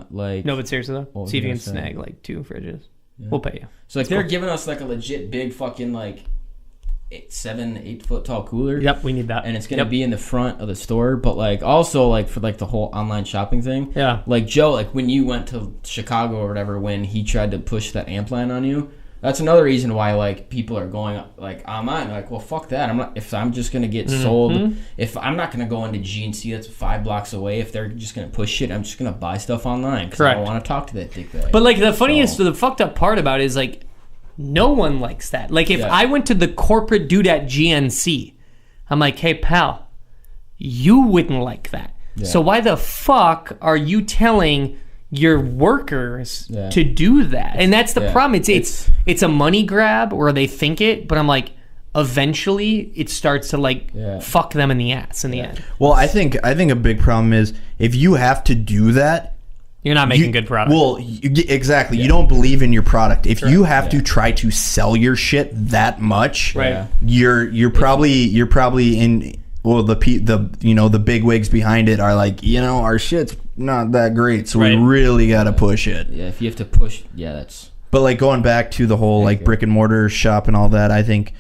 Like. No, but seriously though, see if you can snag like 2 fridges. Yeah. We'll pay you. So like they're giving us like a legit big fucking like 8 foot tall cooler. Yep, we need that. And it's going to be in the front of the store, but like also like for like the whole online shopping thing. Yeah. Like Joe, like when you went to Chicago or whatever, when he tried to push that amp line on you, that's another reason why like people are going like online. Like, well, fuck that. If I'm just going to get sold, if I'm not going to go into GNC that's 5 blocks away, if they're just going to push shit, I'm just going to buy stuff online because I don't want to talk to that dickbag. But like the funniest, the fucked up part about it is like, no one likes that. Like, if I went to the corporate dude at GNC, I'm like, hey, pal, you wouldn't like that. Yeah. So why the fuck are you telling your workers to do that? And that's the problem. It's a money grab, or they think it, but I'm like, eventually it starts to like fuck them in the ass in the end. Well, I think a big problem is if you have to do that, you're not making good product. Well, exactly. You don't believe in your product. If you have to try to sell your shit that much, you're probably in. Well, the big wigs behind it are like, our shit's not that great, so we really got to push it. Yeah, if you have to push, that's. But like going back to the whole like brick and mortar shop and all that, I think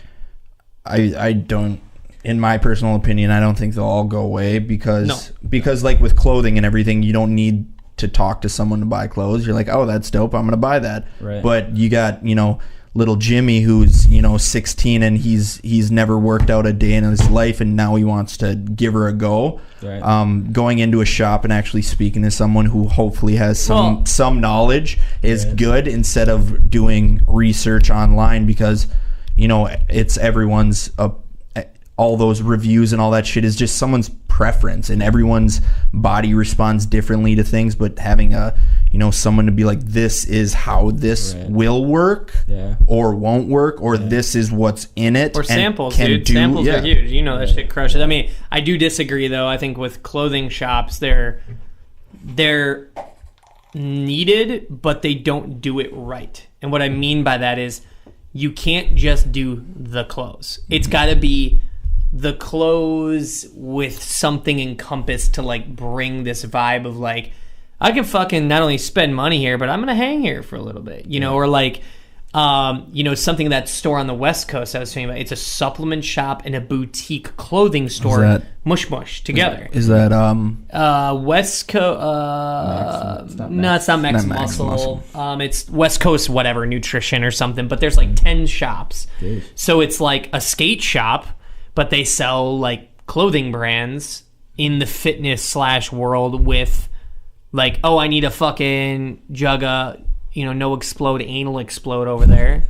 I don't. In my personal opinion, I don't think they'll all go away because like with clothing and everything, you don't need to talk to someone to buy clothes. You're like, oh, that's dope, I'm gonna buy that. Right. But you got little Jimmy who's 16 and he's never worked out a day in his life, and now he wants to give her a go. Right. Going into a shop and actually speaking to someone who hopefully has some knowledge is good, instead of doing research online, because it's everyone's all those reviews and all that shit is just someone's preference, and everyone's body responds differently to things. But having someone to be like, this is how this will work or won't work, or this is what's in it, or samples, dude. Samples are huge. That shit crushes. I mean, I do disagree though. I think with clothing shops, they're needed, but they don't do it right. And what I mean by that is, you can't just do the clothes. It's got to be the clothes with something encompassed to like bring this vibe of like, I can fucking not only spend money here, but I'm gonna hang here for a little bit, or like something, that store on the West Coast I was talking about. It's a supplement shop and a boutique clothing store, mush together. Is that West Coast? No, it's not Max Muscle. It's West Coast whatever, nutrition or something. But there's like 10 shops, so it's like a skate shop, but they sell like clothing brands in the fitness / world with like, oh, I need a fucking jug of, no explode, anal explode over there.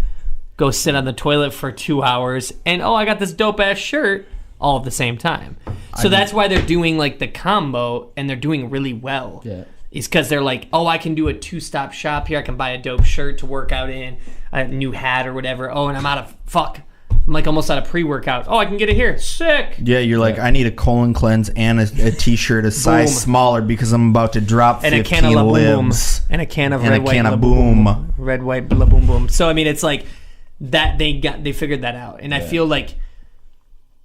Go sit on the toilet for 2 hours, and oh, I got this dope ass shirt, all at the same time. So that's why they're doing like the combo, and they're doing really well. Yeah. Is because they're like, oh, I can do a 2-stop shop here. I can buy a dope shirt to work out in, a new hat or whatever. Oh, and I'm out of I'm like almost out of pre-workout. Oh, I can get it here. Sick. Yeah, you're like, I need a colon cleanse and a t-shirt a size smaller because I'm about to drop 15 libs. And a can of La Boom Boom. And a can of Red White La Boom Boom. Red White La Boom Boom. So I mean, it's like that they figured that out, and I feel like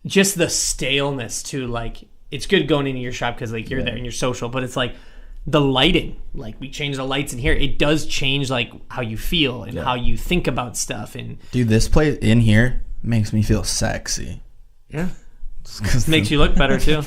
just the staleness too. Like, it's good going into your shop because like you're there and you're social, but it's like the lighting. Like, we change the lights in here. It does change like how you feel and how you think about stuff. And dude, this place in here makes me feel sexy. Yeah. Makes you look better too.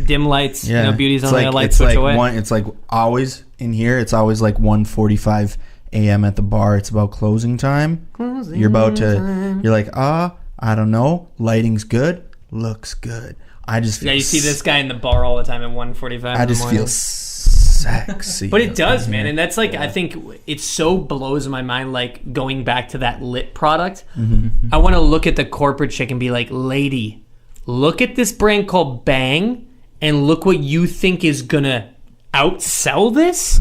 Dim lights, beauty's only a light switch away. It's like always in here, it's always like 1:45 a.m. at the bar. It's about closing time. You're like, I don't know. Lighting's good. Looks good. I just feel you see this guy in the bar all the time at 1:45. I just feel sexy. But it does, man. And that's like, I think it so blows my mind, like going back to that lit product. I want to look at the corporate chick and be like, lady, look at this brand called Bang, and look what you think is gonna outsell this.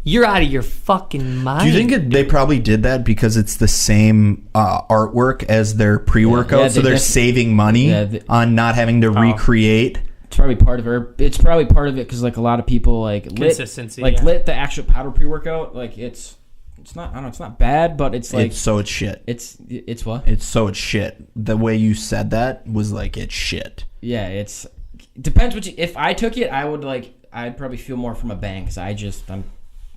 You're out of your fucking mind. Do you think they probably did that because it's the same artwork as their pre-workout, so they're saving money on not having to recreate? It's probably part of it. It's probably part of it because like a lot of people like consistency, lit the actual powder pre-workout. Like it's not, I don't know, it's not bad, but it's like it's shit. It's what? It's shit. The way you said that was like, it's shit. Yeah, it depends what if I took it, I'd probably feel more from a Bang because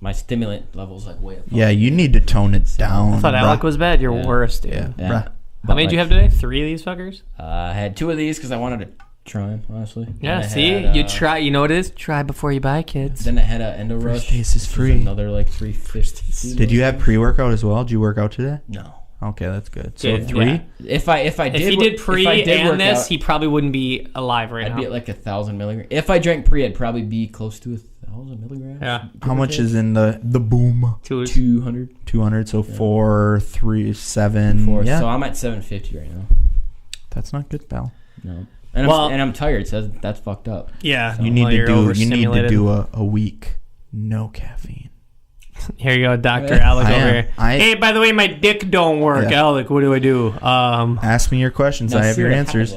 my stimulant level's like way up. Yeah, you need to tone it down. I thought Alec was bad. You're worse, dude. Yeah. How many did you have today? 3 of these fuckers? I had 2 of these because I wanted to try them, honestly. Yeah, you try. You know what it is? Try before you buy, kids. Then I had an Endo Rush. First taste is free. Another like 350. Did you have pre-workout as well? Did you work out today? No. Okay, that's good. So 3? Yeah. If he did pre and this, out, he probably wouldn't be alive right now. I'd be at like 1,000 milligrams. If I drank pre, I'd probably be close to 1,000 milligrams. Yeah. How much is in the boom? 200. 200. So 4, 3, 7. 4. Yeah. So I'm at 750 right now. That's not good, pal. No. And I'm tired, so that's fucked up. Yeah. So you need to do a week no caffeine. Here you go, Dr. Alec over here. Hey, by the way, my dick don't work. Yeah. Alec, what do I do? Ask me your questions. I have your answers.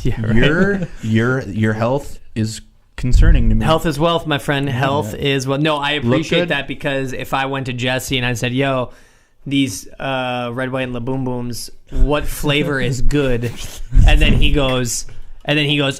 Yeah, right. Your health is concerning to me. Health is wealth, my friend. Health is wealth. No, I appreciate that, because if I went to Jesse and I said, yo, these red, white, and La Boom Booms, what flavor is good? And then he goes,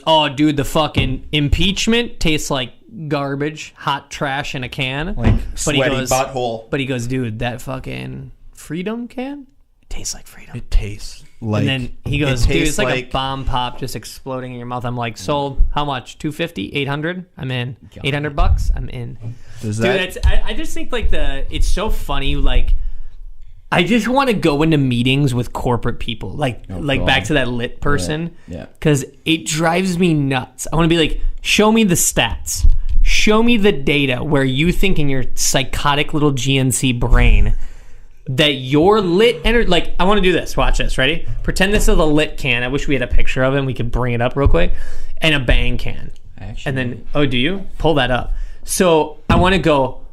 oh, dude, the fucking impeachment tastes like garbage, hot trash in a can, like sweaty butthole. But he goes, dude, that fucking Freedom can, it tastes like freedom. It tastes like. And then he goes, dude, it's like a bomb pop just exploding in your mouth. I'm like, sold. How much? 250, 800. I'm in. $800. I'm in. I just think like it's so funny. Like, I just want to go into meetings with corporate people, like back to that lit person, because it drives me nuts. I want to be like, show me the stats, show me the data where you think in your psychotic little GNC brain that your lit energy. Like, I want to do this. Watch this. Ready? Pretend this is a lit can. I wish we had a picture of it and we could bring it up real quick. And a Bang can. And then, oh, do you? Pull that up. So I want to go.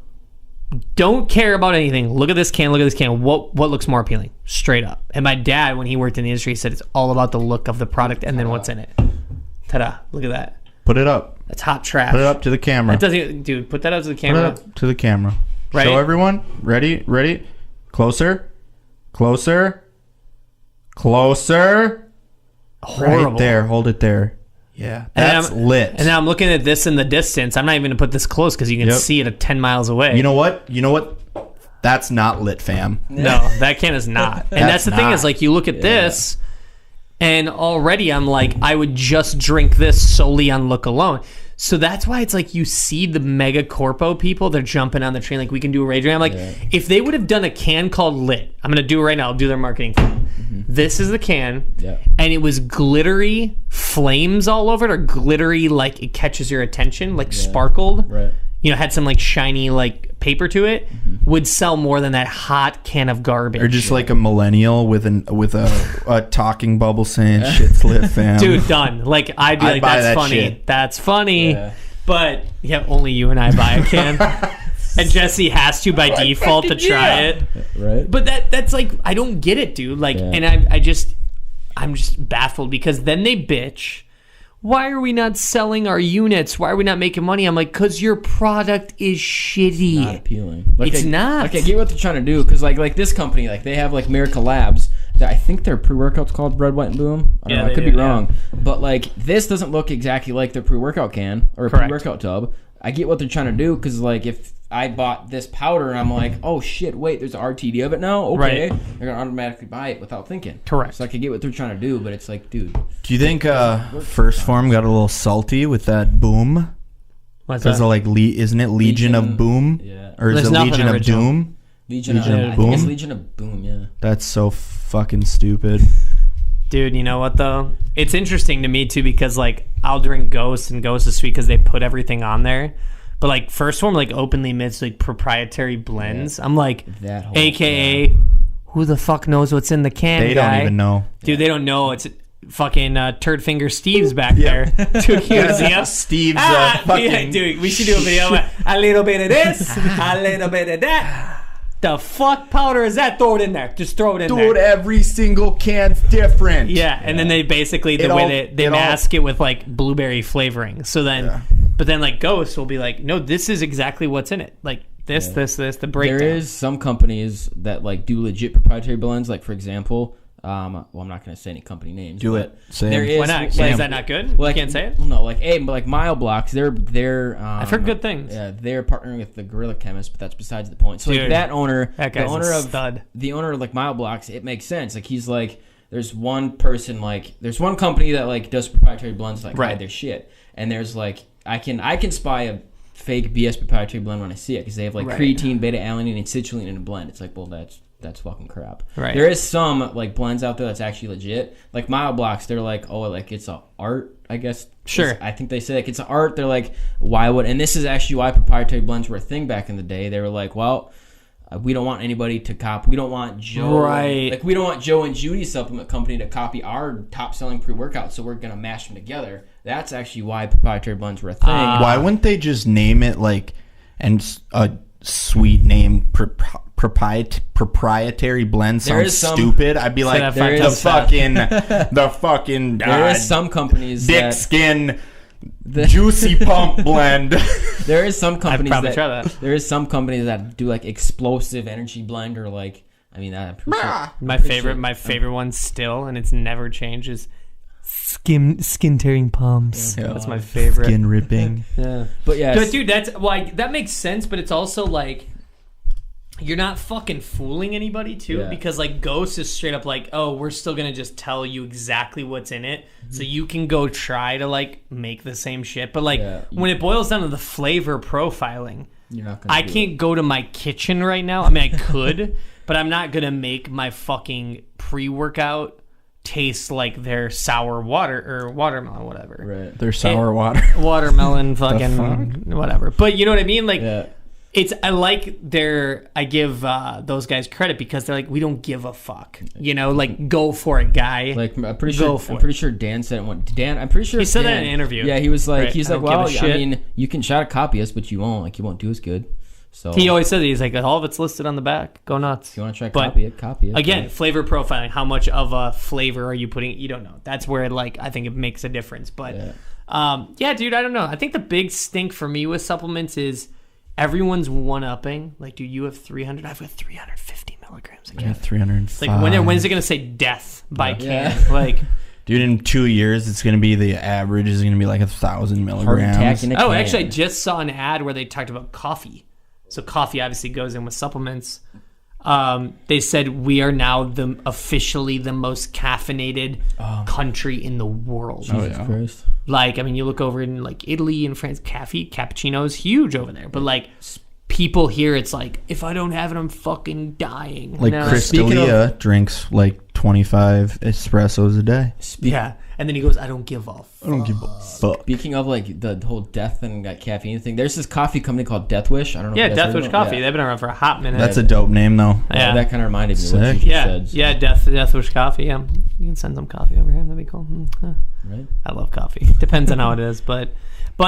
Don't care about anything. Look at this can. Look at this can. What looks more appealing? Straight up. And my dad, when he worked in the industry, said it's all about the look of the product and then what's in it. Ta-da! Look at that. Put it up. That's hot trash. Put it up to the camera. That doesn't, dude. Put that up to the camera. Put it up to the camera. Right. Show everyone. Ready? Closer. Horrible. Right there. Hold it there. Yeah, that's lit. And now I'm looking at this in the distance. I'm not even going to put this close because you can see it at 10 miles away. You know what? That's not lit, fam. No, that can is not. And that's the thing is, like, you look at this, and already I'm like, I would just drink this solely on look alone. So that's why it's like you see the mega corpo people, they're jumping on the train like, we can do a rage. I'm like, if they would have done a can called Lit, I'm going to do it right now. I'll do their marketing thing. Mm-hmm. This is the can, and it was glittery flames all over it, or glittery, like it catches your attention, like sparkled. Right. You know, had some like shiny like paper to it, would sell more than that hot can of garbage. Or just like a millennial with a talking bubble saying shit's lit, fam. Dude, done. Like I'd be like, that's funny. Shit. That's funny. Yeah. But only you and I buy a can. And Jesse has to by default to try it. Right. But that's like, I don't get it, dude. Like, and I'm just baffled, because then they bitch. Why are we not selling our units? Why are we not making money? I'm like, because your product is shitty. Not appealing. Like, it's not. Like, I get what they're trying to do, because like this company, like they have like Miracle Labs. I think their pre-workout's called Red, White, and Boom. I don't know. I could be wrong. But like, this doesn't look exactly like their pre-workout can or a pre-workout tub. I get what they're trying to do, because like if I bought this powder and I'm like, oh shit, wait, there's an RTD of it now? Okay. Right. They're going to automatically buy it without thinking. Correct. So I can get what they're trying to do, but it's like, dude. Do you think First Form got a little salty with that Boom? What's that? Like, isn't it Legion of Boom? Yeah. Or is it Legion of Doom? Legion of Boom? I think it's Legion of Boom, yeah. That's so fucking stupid. Dude, you know what though? It's interesting to me too, because like I'll drink Ghost, and Ghost is sweet because they put everything on there. But like First Form like openly admits like proprietary blends. I'm like, AKA, who the fuck knows what's in the can? They don't even know, dude. They don't know. It's fucking Turd Finger Steve's back there. Dude, Steve's fucking. Dude, we should do a video. A little bit of this, a little bit of that. The fuck powder is that? Throw it in there. Just throw it in there. Dude, every single can's different. Yeah, and then they basically, the way they mask it with like blueberry flavoring. So then, but then like Ghost will be like, no, this is exactly what's in it. Like this, the breakdown. There is some companies that like do legit proprietary blends. Like for example, well, I'm not going to say any company names. Do it. Say there is. Why not? Is that not good? Well, you can't say it? No, like Mile Blocks, they're I've heard good things. Yeah, they're partnering with the Gorilla Chemist, but that's besides the point. So dude, like that guy's a stud. The owner of like Mile Blocks, it makes sense. Like he's like, there's one person there's one company that does proprietary blends hide their shit, and there's I can spy a fake BS proprietary blend when I see it because they have creatine, beta alanine, and citrulline in a blend. It's well, that's fucking crap. Right. There is some blends out there that's actually legit. Mile blocks, they're it's a art, I guess. Sure. I think they say it's an art. They're why would, and this is actually why proprietary blends were a thing back in the day. They were well, we don't want anybody to copy. We don't want Joe. Right. We don't want Joe and Judy's supplement company to copy our top selling pre-workout. So we're gonna mash them together. That's actually why proprietary blends were a thing. Why wouldn't they just name it and a sweet name proprietary blend sounds stupid? I'd be the fucking. There is some companies dick skin. Juicy pump blend. There is some companies I'd probably try that. There is some companies that do explosive energy blend or I'm pretty sure, my favorite one still, and it's never changed, is skin tearing pumps. Yeah, that's my favorite. Skin ripping. Yeah, but yeah, dude, that's that makes sense, but it's also you're not fucking fooling anybody too, because Ghost is straight up oh, we're still gonna just tell you exactly what's in it, so you can go try to make the same shit. But when it boils down to the flavor profiling, you're not gonna I can't go to my kitchen right now. I mean, I could, but I'm not gonna make my fucking pre-workout taste like their sour water or watermelon, whatever. Right, their sour watermelon, fucking whatever. But you know what I mean, I give those guys credit because they're we don't give a fuck, go for it, guy. I'm pretty sure Dan said it. Dan, I'm pretty sure he said that in an interview. Yeah, he was well, I mean, you can try to copy us, but you won't. You won't do as good. So he always says he's all of it's listed on the back. Go nuts. If you want to try copy it. Again, flavor profiling. How much of a flavor are you putting? You don't know. That's where I think it makes a difference. But dude, I don't know. I think the big stink for me with supplements is everyone's one-upping. Dude, you have 300. I've got 350 milligrams again. I got 305. When is it going to say death by can? Dude, in 2 years, it's going to be the average is going to be 1,000 milligrams. Oh, actually, I just saw an ad where they talked about coffee. So coffee obviously goes in with supplements. They said we are now officially the most caffeinated country in the world. Jesus Christ. You look over in Italy and France, cappuccino is huge over there. But people here, it's if I don't have it, I'm fucking dying. Chris D'Elia drinks 25 espressos a day. Yeah. And then he goes, I don't give a fuck. I don't give a fuck. Speaking of the whole death and caffeine thing, there's this coffee company called Death Wish. I don't know. Yeah, Death Wish Coffee. Yeah. They've been around for a hot minute. That's a dope name, though. Yeah, that kind of reminded me of what you just said. Yeah, Death Wish Coffee. Yeah, you can send some coffee over here. That'd be cool. Right. I love coffee. Depends on how it is, but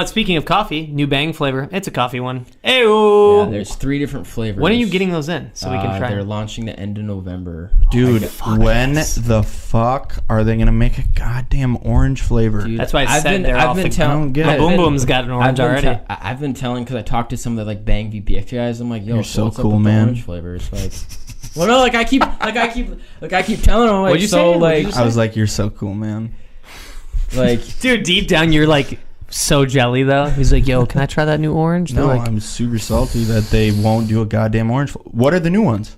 speaking of coffee, new Bang flavor. It's a coffee one. Ew. Yeah, there's 3 different flavors. When are you getting those in so we can try? They're launching the end of November. Dude, when the fuck are they gonna make a goddamn orange flavor? Dude, that's why I've been telling. My Boom Boom's got an orange already. I've been telling because I talked to some of the Bang VPX guys. I'm yo, you're so cool, man. Orange flavor. It's well, no, I keep telling them. What'd you say? I was you're so cool, man. Dude, deep down, you're so jelly though. He's yo, can I try that new orange? No, I'm super salty that they won't do a goddamn orange. What are the new ones?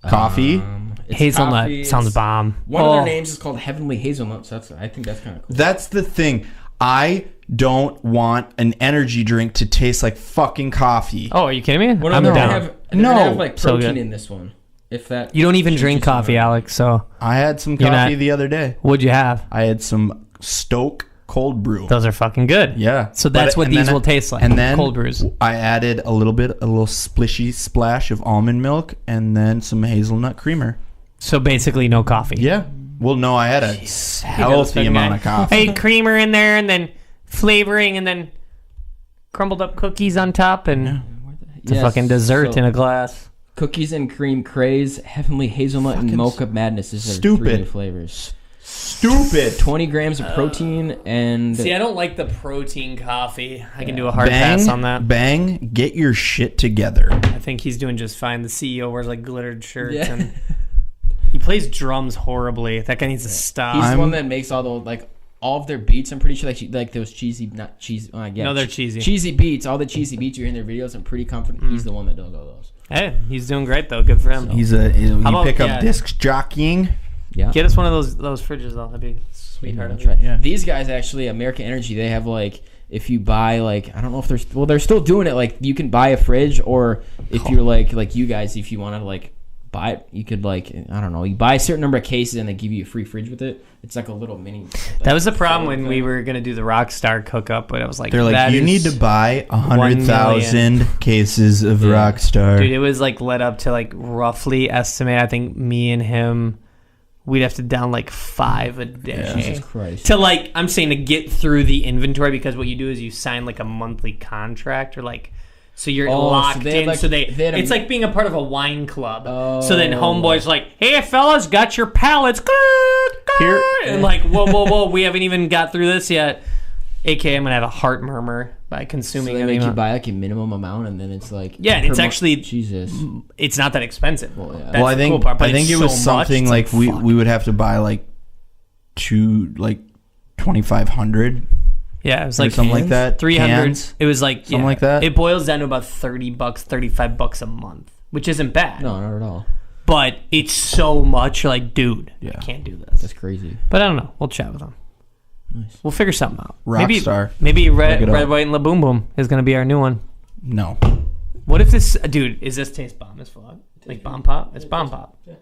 Coffee? Hazelnut. Coffee. Sounds bomb. One of their names is called Heavenly Hazelnut, so I think that's kind of cool. That's the thing. I don't want an energy drink to taste like fucking coffee. Oh, are you kidding me? I'm down. Have protein in this one. If that you don't even drink coffee, Alex. So I had some coffee the other day. What'd you have? I had some Stoke cold brew. Those are fucking good. Yeah. So that's what these will taste like. And then cold brews. I added a little splishy splash of almond milk and then some hazelnut creamer. So basically no coffee. Yeah. Well, no, I had a healthy amount of coffee. Hey, creamer in there and then flavoring and then crumbled up cookies on top and it's a fucking dessert in a glass. Cookies and cream craze, Heavenly Hazelnut, and Mocha Madness. These are 3 new flavors. Stupid. 20 grams of protein and... See, I don't like the protein coffee. I can do a hard pass on that. Bang, get your shit together. I think he's doing just fine. The CEO wears glittered shirts and he plays drums horribly. That guy needs to stop. He's the one that makes all the all of their beats. I'm pretty sure those cheesy, not cheesy. No, they're cheesy. Cheesy beats. All the cheesy beats you hear in their videos. I'm pretty confident he's the one that does all those. Hey, he's doing great though. Good for him. You pick up disc jockeying. Yeah. Get us one of those fridges though. That'd be sweetheart. Yeah. These guys actually, American Energy, they have like, if you buy like, I don't know if they're still doing it. Like you can buy a fridge, or if you're like you guys, if you want to like buy it, you could like, I don't know, you buy a certain number of cases and they give you a free fridge with it. It's like a little mini. That was the problem when we were gonna do the Rockstar hookup, but I was like, they're like, you need to buy 100,000 cases of Rockstar. Dude, it was like led up to like roughly estimate. I think me and him, we'd have to down like 5 a day. Jesus Christ. To like, I'm saying to get through the inventory, because what you do is you sign like a monthly contract, or like, so you're locked in. Like, so it's like being a part of a wine club. So then homeboy's like, hey fellas, got your pallets. Here. And like, whoa, we haven't even got through this yet. AKA, I'm gonna have a heart murmur by consuming. So they make you buy like a minimum amount, and then it's like, yeah, and it's actually Jesus. It's not that expensive. Well, yeah. Well, I think cool part, I think it was something like we would have to buy like 2,500. Yeah, it was like something like that. 300. It was like something like that. It boils down to about $30, $35 a month, which isn't bad. No, not at all. But it's so much. You're like, dude, I can't do this. That's crazy. But I don't know. We'll chat with them. Nice. We'll figure something out. Rockstar. Maybe Red, White, and La Boom Boom is going to be our new one. No. What if this... Dude, is this taste bomb as fuck? Like bomb pop? It's bomb pop. Yeah.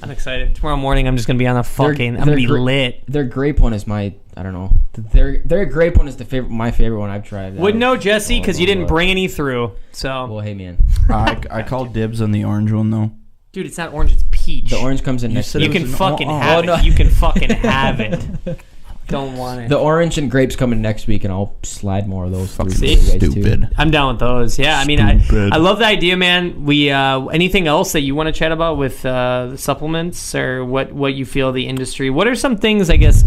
I'm excited. Tomorrow morning, I'm just going to be on a fucking... I'm going to be lit. Their grape one is my... I don't know. Their grape one is my favorite one I've tried. Wouldn't know, Jesse, because you didn't bring any through. So... Well, hey, man. I called dibs on the orange one, though. Dude, it's not orange, it's peach. The orange comes in next week. You can fucking have it. You can fucking have it. Don't want it. The orange and grapes coming next week, and I'll slide more of those through. Stupid. Too. I'm down with those. Yeah, I mean, I love the idea, man. We anything else that you want to chat about with the supplements, or what you feel the industry? What are some things, I guess?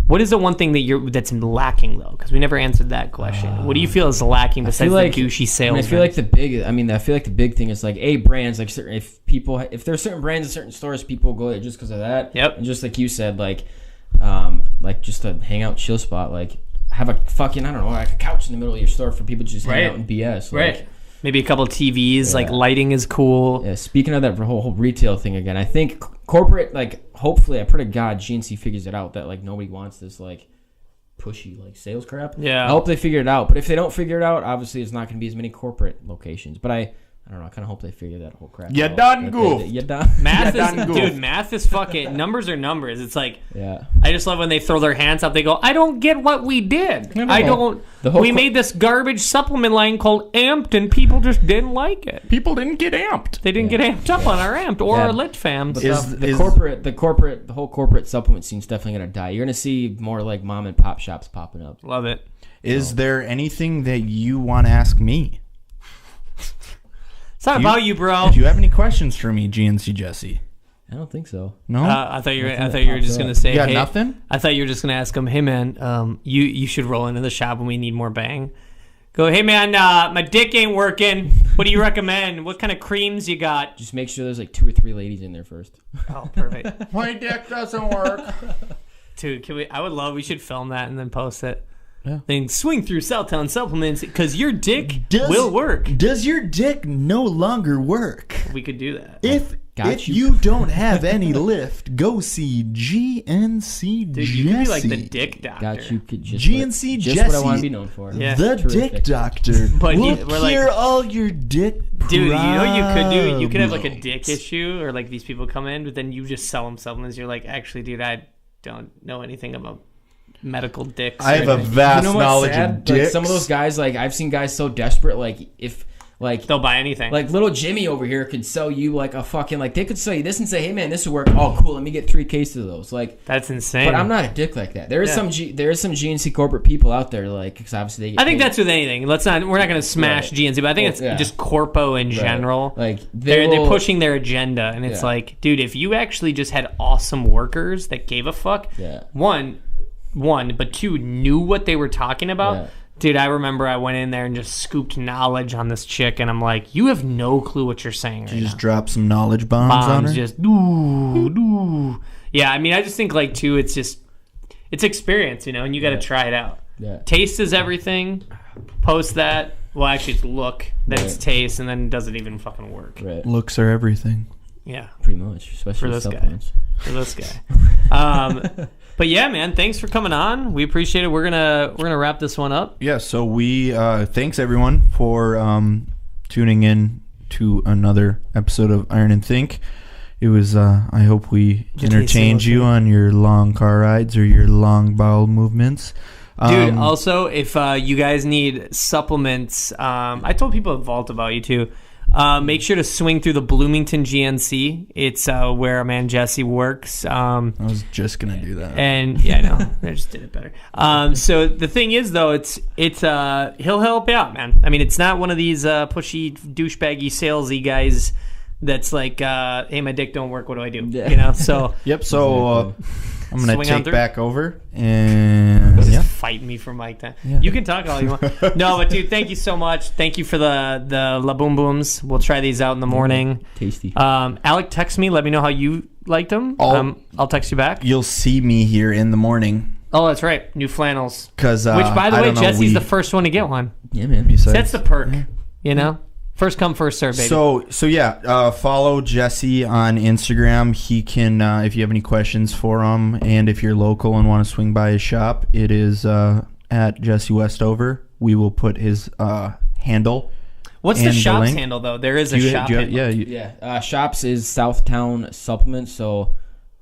What is the one thing that's lacking though? Because we never answered that question. What do you feel is lacking besides the douchey sales? I feel like the big thing is like brands, like certain, if there's certain brands in certain stores, people go there just because of that. Yep. And just like you said, like just a hangout chill spot, like have a fucking, I don't know, like a couch in the middle of your store for people to just hang out and BS. Right. Maybe a couple of TVs, like lighting is cool. Yeah, speaking of that whole retail thing again, I think corporate, like, hopefully, I pray to God GNC figures it out that, like, nobody wants this, like, pushy, like, sales crap. Yeah. I hope they figure it out. But if they don't figure it out, obviously, it's not going to be as many corporate locations. But I don't know. I kind of hope they figure that whole crap out. You done goof. You done. Math is fucking, numbers are numbers. It's like, I just love when they throw their hands up. They go, I don't get what we did. We made this garbage supplement line called Amped, and people just didn't like it. People didn't get amped. They didn't get amped up on our Amped or our Lit fam. The whole corporate supplement scene's definitely going to die. You're going to see more like mom and pop shops popping up. Love it. Is there anything that you want to ask me? It's not about you, bro. Do you have any questions for me, GNC Jesse? I don't think so. No? I thought you were just going to say, you got hey, nothing? I thought you were just going to ask him, hey, man, you should roll into the shop when we need more bang. Go, hey, man, my dick ain't working. What do you recommend? What kind of creams you got? Just make sure there's like 2 or 3 ladies in there first. Oh, perfect. My dick doesn't work. Dude, we should film that and then post it. Yeah. Then swing through Southtown Supplements because your dick will work. Does your dick no longer work? We could do that. If you don't have any lift, go see GNC Dude, Jesse. You could be like the dick doctor. Got you. GNC Jesse. Just what I want to be known for. Yeah. The dick doctor. But we'll cure all your dick problems. Dude, you know what you could do? You could have like a dick issue, or like these people come in, but then you just sell them supplements. You're like, actually, dude, I don't know anything about medical dicks. I have a vast knowledge of dicks. Like some of those guys, like I've seen guys so desperate, like if like they'll buy anything. Like little Jimmy over here could sell you like a fucking, like they could sell you this and say, hey man, this would work. Oh cool, let me get 3 cases of those. Like that's insane. But I'm not a dick like that. There is some GNC corporate people out there, like, because obviously they get I think paid. that's with anything. We're not going to smash GNC, but I think it's just corpo in general. Like they're pushing their agenda, and it's like, dude, if you actually just had awesome workers that gave a fuck, one, but 2, knew what they were talking about. Yeah. Dude, I remember I went in there and just scooped knowledge on this chick, and I'm like, you have no clue what you're saying right now. You just drop some knowledge bombs on her? Just, doo. Yeah, I mean, I just think, like, too, it's experience, you know, and you got to try it out. Yeah. Taste is everything. Post that. Well, actually, it's look, then it's taste, and then does it even fucking work? Right. Looks are everything. Yeah. Pretty much, especially For this supplements. guy. For this guy. But yeah, man, thanks for coming on. We appreciate it. We're gonna wrap this one up. Yeah, so we thanks everyone for tuning in to another episode of Iron and Think. It was I hope we entertained you on your long car rides or your long bowel movements. Dude, also, if you guys need supplements, I told people at Vault about you too. Make sure to swing through the Bloomington GNC. It's where our man Jesse works. I was just gonna do that. And yeah, I know. I just did it better. So the thing is, though, it's he'll help you out, man. I mean, it's not one of these pushy, douchebaggy, salesy guys that's like, hey, my dick don't work. What do I do? Yeah. You know. So yep. So I'm gonna Swing take back over and fight me for mic time. Yeah. You can talk all you want. No, but dude, thank you so much. Thank you for the La Boom Booms. We'll try these out in the morning. Tasty. Alec, text me. Let me know how you liked them. I'll text you back. You'll see me here in the morning. Oh, that's right. New flannels. Which, by the way, Jesse's the first one to get one. Yeah, man. Besides, that's the perk. Yeah. You know? First come, first serve, baby. So yeah, follow Jesse on Instagram. He can, if you have any questions for him, and if you're local and want to swing by his shop, it is at Jesse Westover. We will put his handle. What's the shop's handle, though? There is a shop handle. Yeah. Shops is Southtown Supplements, so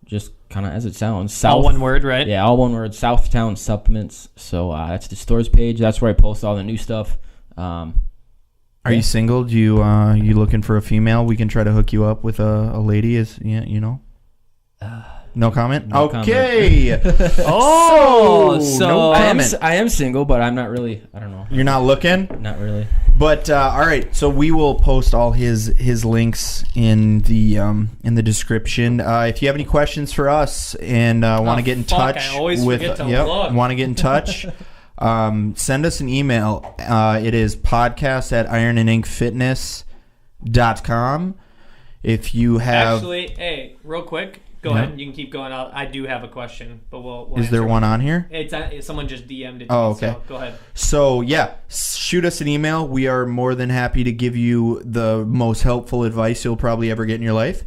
just kind of as it sounds. All one word, right? Yeah, all one word. Southtown Supplements. So that's the stores page. That's where I post all the new stuff. Are you single? Do you looking for a female? We can try to hook you up with a lady. No comment. No okay. Comment. So no comment. I am single, but I'm not really. I don't know. You're not looking? Not really. But all right. So we will post all his links in the description. If you have any questions for us and want to get in touch want to get in touch. Send us an email. It is podcast@ironandinkfitness.com. If you have... Actually, hey, real quick, go ahead. You can keep going. I do have a question, but we'll Is there one on here? It's someone just DM'd it to me, so okay. go ahead. So, yeah, shoot us an email. We are more than happy to give you the most helpful advice you'll probably ever get in your life.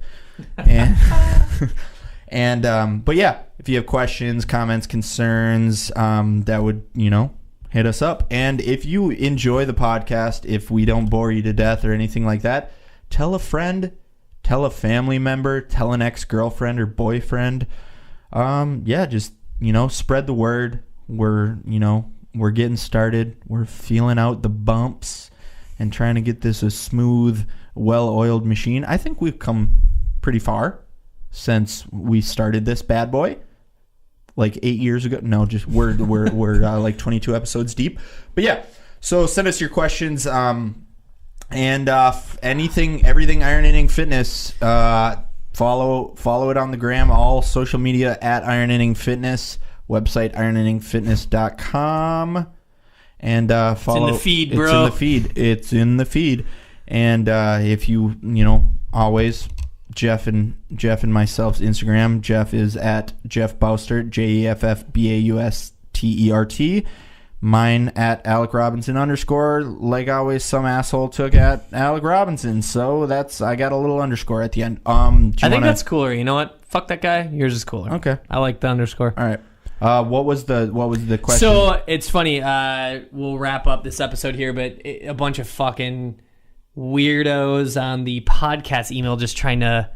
But yeah, if you have questions, comments, concerns, that would, hit us up. And if you enjoy the podcast, if we don't bore you to death or anything like that, tell a friend, tell a family member, tell an ex-girlfriend or boyfriend. Just, spread the word. We're getting started. We're feeling out the bumps and trying to get this a smooth, well-oiled machine. I think we've come pretty far since we started this bad boy, like 8 years ago. No, just we're like 22 episodes deep. But yeah, so send us your questions and everything Iron Inning Fitness. Follow it on the gram, all social media at Iron Inning Fitness. Website ironanningfitness.com. And follow. It's in the feed, bro. It's in the feed. And if you always. Jeff and myself's Instagram. Jeff is at Jeff Baustert, JEFFBAUSTERT. Mine at Alec Robinson _. Like always, some asshole took at Alec Robinson, so I got a little underscore at the end. I think that's cooler. You know what? Fuck that guy. Yours is cooler. Okay. I like the underscore. All right. What was the question? So it's funny. We'll wrap up this episode here, but a bunch of fucking weirdos on the podcast email just trying to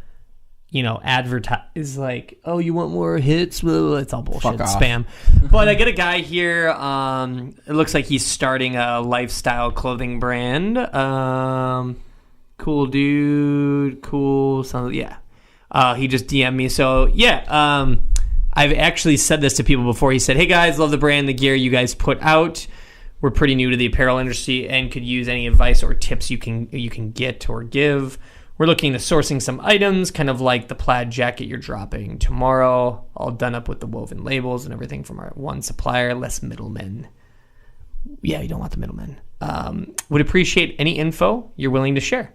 advertise like, oh, you want more hits? Well, it's all bullshit. Spam. But I get a guy here, it looks like he's starting a lifestyle clothing brand. Cool dude, cool. He just DM'd me. So yeah, I've actually said this to people before. He said, hey guys, love the brand, the gear you guys put out. We're pretty new to the apparel industry and could use any advice or tips you can get or give. We're looking to sourcing some items, kind of like the plaid jacket you're dropping tomorrow, all done up with the woven labels and everything from our one supplier, less middlemen. Yeah, you don't want the middlemen. Would appreciate any info you're willing to share.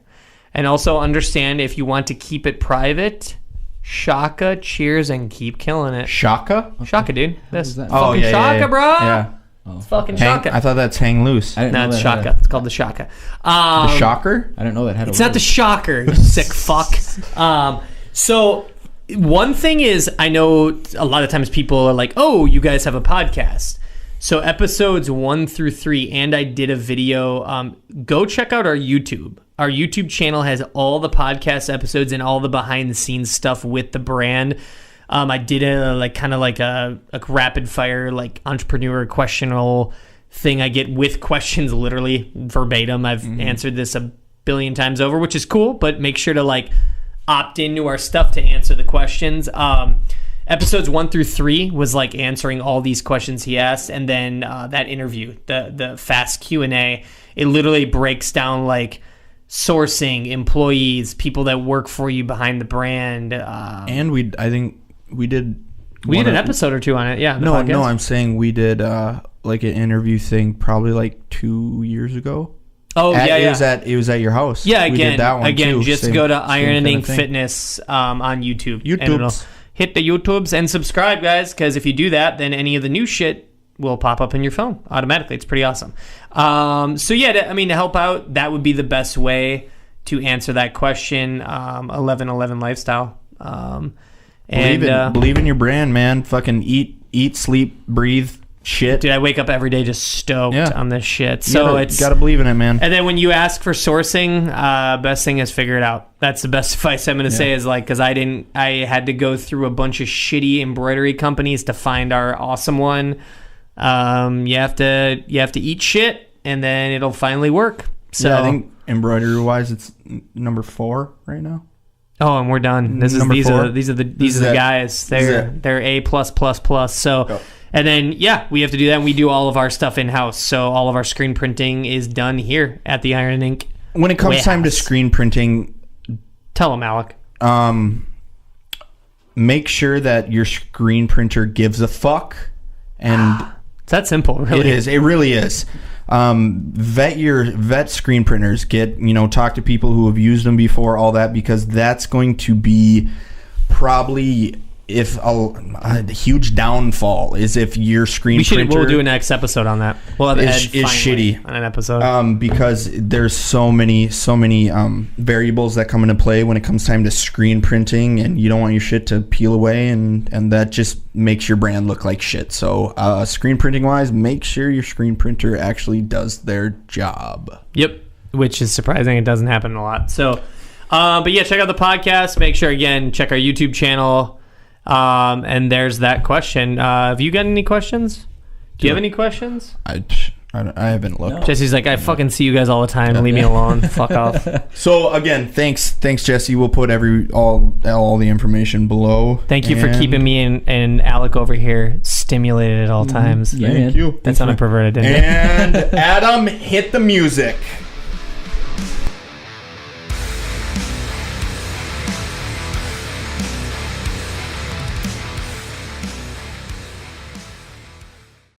And also understand if you want to keep it private. Shaka, cheers, and keep killing it. Shaka? Shaka, dude. That's that? fucking Shaka, bro. Yeah. It's fucking shaka. I thought that's hang loose. No, it's shaka. It's called the shaka. The shocker? I didn't know that had. It's not the shocker. You sick fuck. So one thing is, I know a lot of times people are like, "Oh, you guys have a podcast." So episodes 1 through 3, and I did a video. Go check out our YouTube. Our YouTube channel has all the podcast episodes and all the behind the scenes stuff with the brand. I did a rapid fire entrepreneur questionable thing I get with questions literally verbatim. I've answered this a billion times over, which is cool, but make sure to opt into our stuff to answer the questions. Episodes 1 through 3 was answering all these questions he asked, and then that interview, the fast Q&A, it literally breaks down sourcing, employees, people that work for you behind the brand. And I think we did an episode or two on it. Yeah. No, I'm saying we did an interview thing probably 2 years ago. Oh, yeah. It was at your house. Yeah, we did that one too. Just go to Iron and Ink Fitness on YouTube. And it'll hit the YouTubes and subscribe, guys, because if you do that, then any of the new shit will pop up in your phone automatically. It's pretty awesome. To help out, that would be the best way to answer that question. 1111 lifestyle. Believe in your brand, man. Fucking eat, sleep, breathe shit. Dude, I wake up every day just stoked on this shit. So you gotta believe in it, man. And then when you ask for sourcing, best thing is figure it out. That's the best advice I'm gonna say is because I had to go through a bunch of shitty embroidery companies to find our awesome one. You have to eat shit, and then it'll finally work. So I think embroidery wise, it's number 4 right now. Oh, and we're done. These are the guys. They're A+++. So, and then we have to do that. And we do all of our stuff in house. So all of our screen printing is done here at the Iron and Ink. When it comes time to screen printing, tell them, Alec. Make sure that your screen printer gives a fuck. And it's that simple, really. It is. It really is. Vet screen printers. Talk to people who have used them before, all that, because that's going to be probably if a huge downfall is if your screen printer. We'll do a next episode on that. We'll have is shitty on an episode. Because there's so many variables that come into play when it comes time to screen printing, and you don't want your shit to peel away, and that just makes your brand look like shit. So screen printing wise, make sure your screen printer actually does their job. Yep, which is surprising. It doesn't happen a lot. So, but yeah, check out the podcast. Make sure again check our YouTube channel. And there's that question. Have you got any questions? Do you have any questions? I haven't looked. No. Jesse's I fucking see you guys all the time. Leave me alone. Fuck off. So again, thanks Jesse. We'll put all the information below. Thank you for keeping me and Alec over here stimulated at all times. Thank you. That sounded perverted, didn't it? And Adam, hit the music.